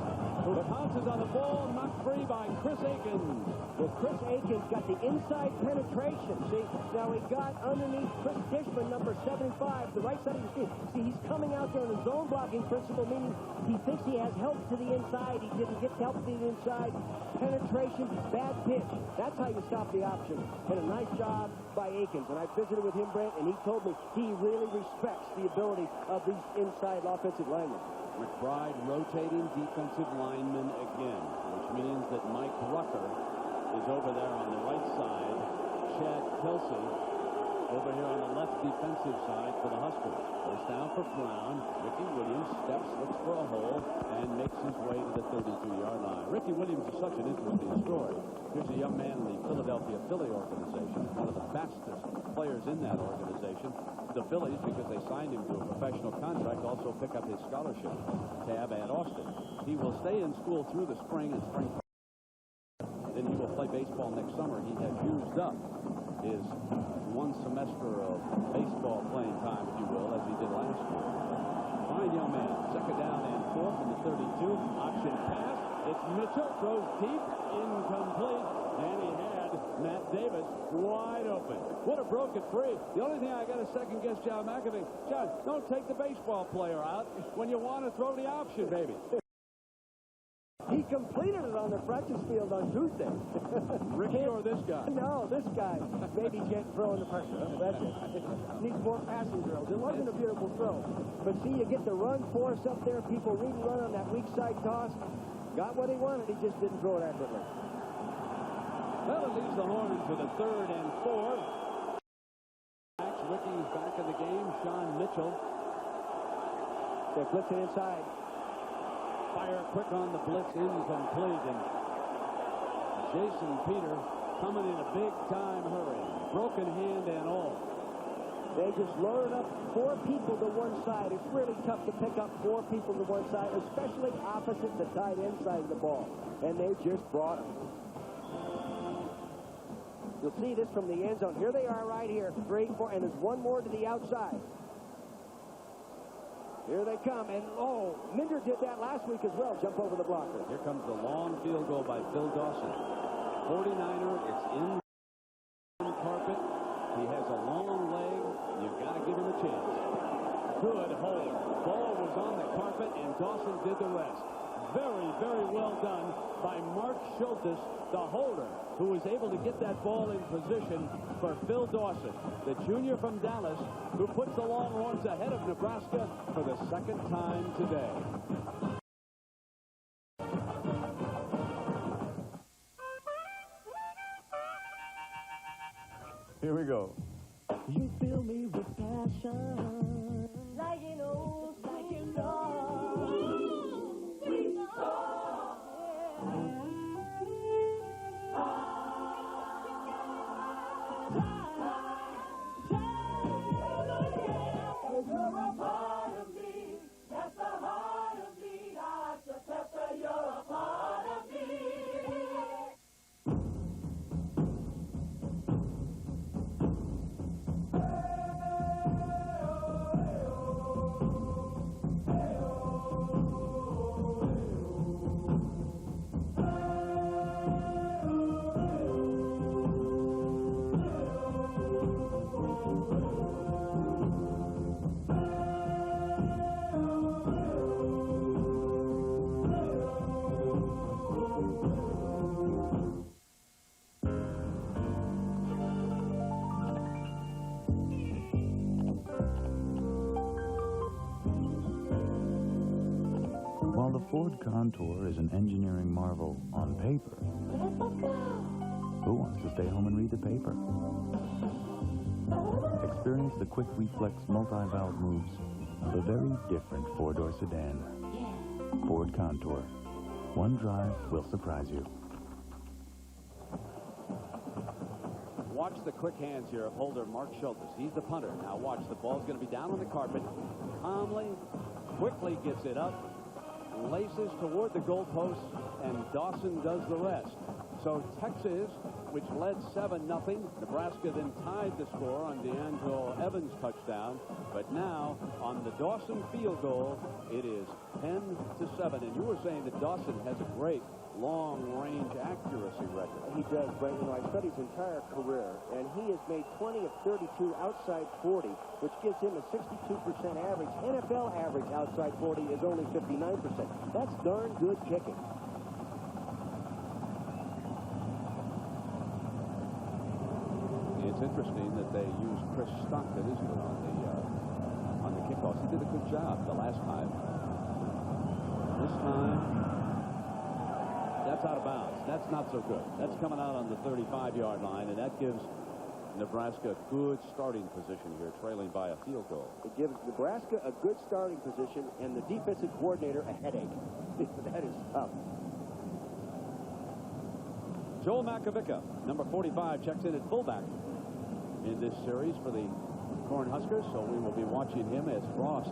who pounces on the ball, knocked free by Chris Akins. Well, Chris Akins got the inside penetration. See, now he got underneath Chris Dishman, number 75, the right side of the field. See, he's coming out there in the zone blocking principle, meaning he thinks he has help to the inside. He didn't get help to the inside. Penetration, bad pitch. That's how you stop the option. And a nice job by Akins. And I visited with him, Brent, and he told me he really respects the ability of these inside offensive linemen. McBride rotating defensive lineman again, which means that Mike Rucker is over there on the right side. Chad Kelsey over here on the left defensive side for the Huskers. Goes down for Brown. Ricky Williams steps, looks for a hole, and makes his way to the 32-yard line. Ricky Williams is such an interesting story. Here's a young man in the Philadelphia Philly organization, one of the fastest players in that organization. The Phillies, because they signed him to a professional contract, also pick up his scholarship tab at Austin. He will stay in school through the spring and spring. Then he will play baseball next summer. He has used up his one semester of baseball playing time, if you will, as he did last year. Fine young man. Second down and 4 from the 32. Option pass. It's Mitchell. Throws deep. Incomplete. And he had Matt Davis wide open. Would have broke it free. The only thing I got to second guess John McAfee. John, don't take the baseball player out when you want to throw the option, baby. He completed it on the practice field on Tuesday. Ricky or this guy? No, this guy. Maybe can't throw in the pressure. That's it. Needs more passing drills. It wasn't a beautiful throw. But see, you get the run force up there. People read and run on that weak side toss. Got what he wanted. He just didn't throw it accurately. Well, it leaves the Hornets with a 3rd and 4. Ricky's back in the game. Sean Mitchell. They're blitzing inside. Fire quick on the blitz, incomplete, and Jason Peter coming in a big-time hurry. Broken hand and all. They just loaded up 4 people to one side. It's really tough to pick up 4 people to one side, especially opposite the tight end side of the ball. And they just brought them. You'll see this from the end zone. Here they are right here, 3, 4, and there's one more to the outside. Here they come, and Minder did that last week as well, jump over the blocker. Here comes the long field goal by Phil Dawson. 49er, it's in carpet. He has a long leg. You've got to give him a chance. Good hold. Ball was on the carpet, and Dawson did the rest. Very, very well done by Mark Schultes, the holder, who was able to get that ball in position for Phil Dawson, the junior from Dallas, who puts the Longhorns ahead of Nebraska for the 2nd time today. Here we go. You fill me with passion, like an old, like you know. Sweet song. You're a part of me. That's the heart of me. Dr. Pepper, you're a part of me. While the Ford Contour is an engineering marvel on paper, who wants to stay home and read the paper? Experience the quick reflex multi-valve moves of a very different four-door sedan. Ford Contour. One drive will surprise you. Watch the quick hands here of holder Mark Schultes. He's the punter. Now watch, the ball's going to be down on the carpet. Calmly, quickly gets it up, laces toward the goalpost, and Dawson does the rest. So Texas, which led 7-0, Nebraska then tied the score on DeAngelo Evans' touchdown. But now, on the Dawson field goal, it is 10-7. And you were saying that Dawson has a great long-range accuracy record. He does, Brent. You know, I studied his entire career, and he has made 20 of 32 outside 40, which gives him a 62% average. NFL average outside 40 is only 59%. That's darn good kicking. It's interesting that they used Chris Stockton, isn't it, on the kickoffs. He did a good job the last time. This time, that's out of bounds. That's not so good. That's coming out on the 35-yard line, and that gives Nebraska a good starting position here, trailing by a field goal. It gives Nebraska a good starting position and the defensive coordinator a headache. That is tough. Joel Makovica, number 45, checks in at fullback in this series for the Cornhuskers, so we will be watching him as Frost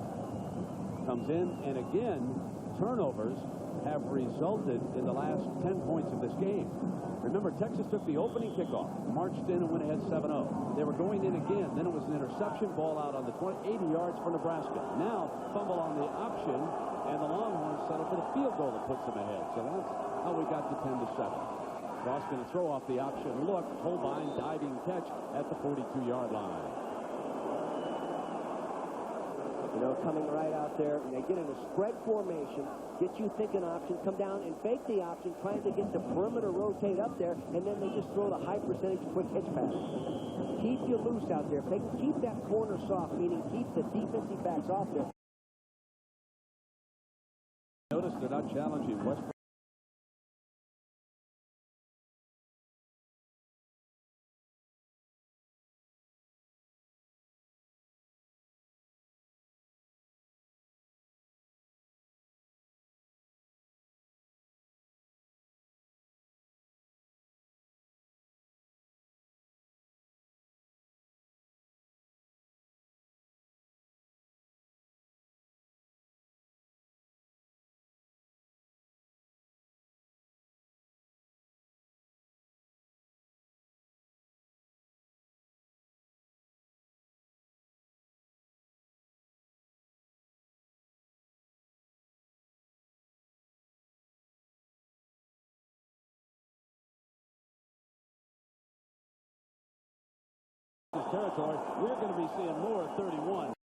comes in. And again, turnovers have resulted in the last 10 points of this game. Remember, Texas took the opening kickoff, marched in and went ahead 7-0. They were going in again. Then it was an interception, ball out on the 80 yards for Nebraska. Now, fumble on the option, and the Longhorns settle for the field goal that puts them ahead. So that's how we got to 10-7. Ross going to throw off the option. Look, Holbein diving catch at the 42-yard line. You know, coming right out there, and they get in a spread formation, get you thinking option, come down and fake the option, trying to get the perimeter rotate up there, and then they just throw the high percentage quick hitch pass. Keep you loose out there. Keep that corner soft, meaning keep the defensive backs off there. Notice they're not challenging West. Territory, we're going to be seeing more 31.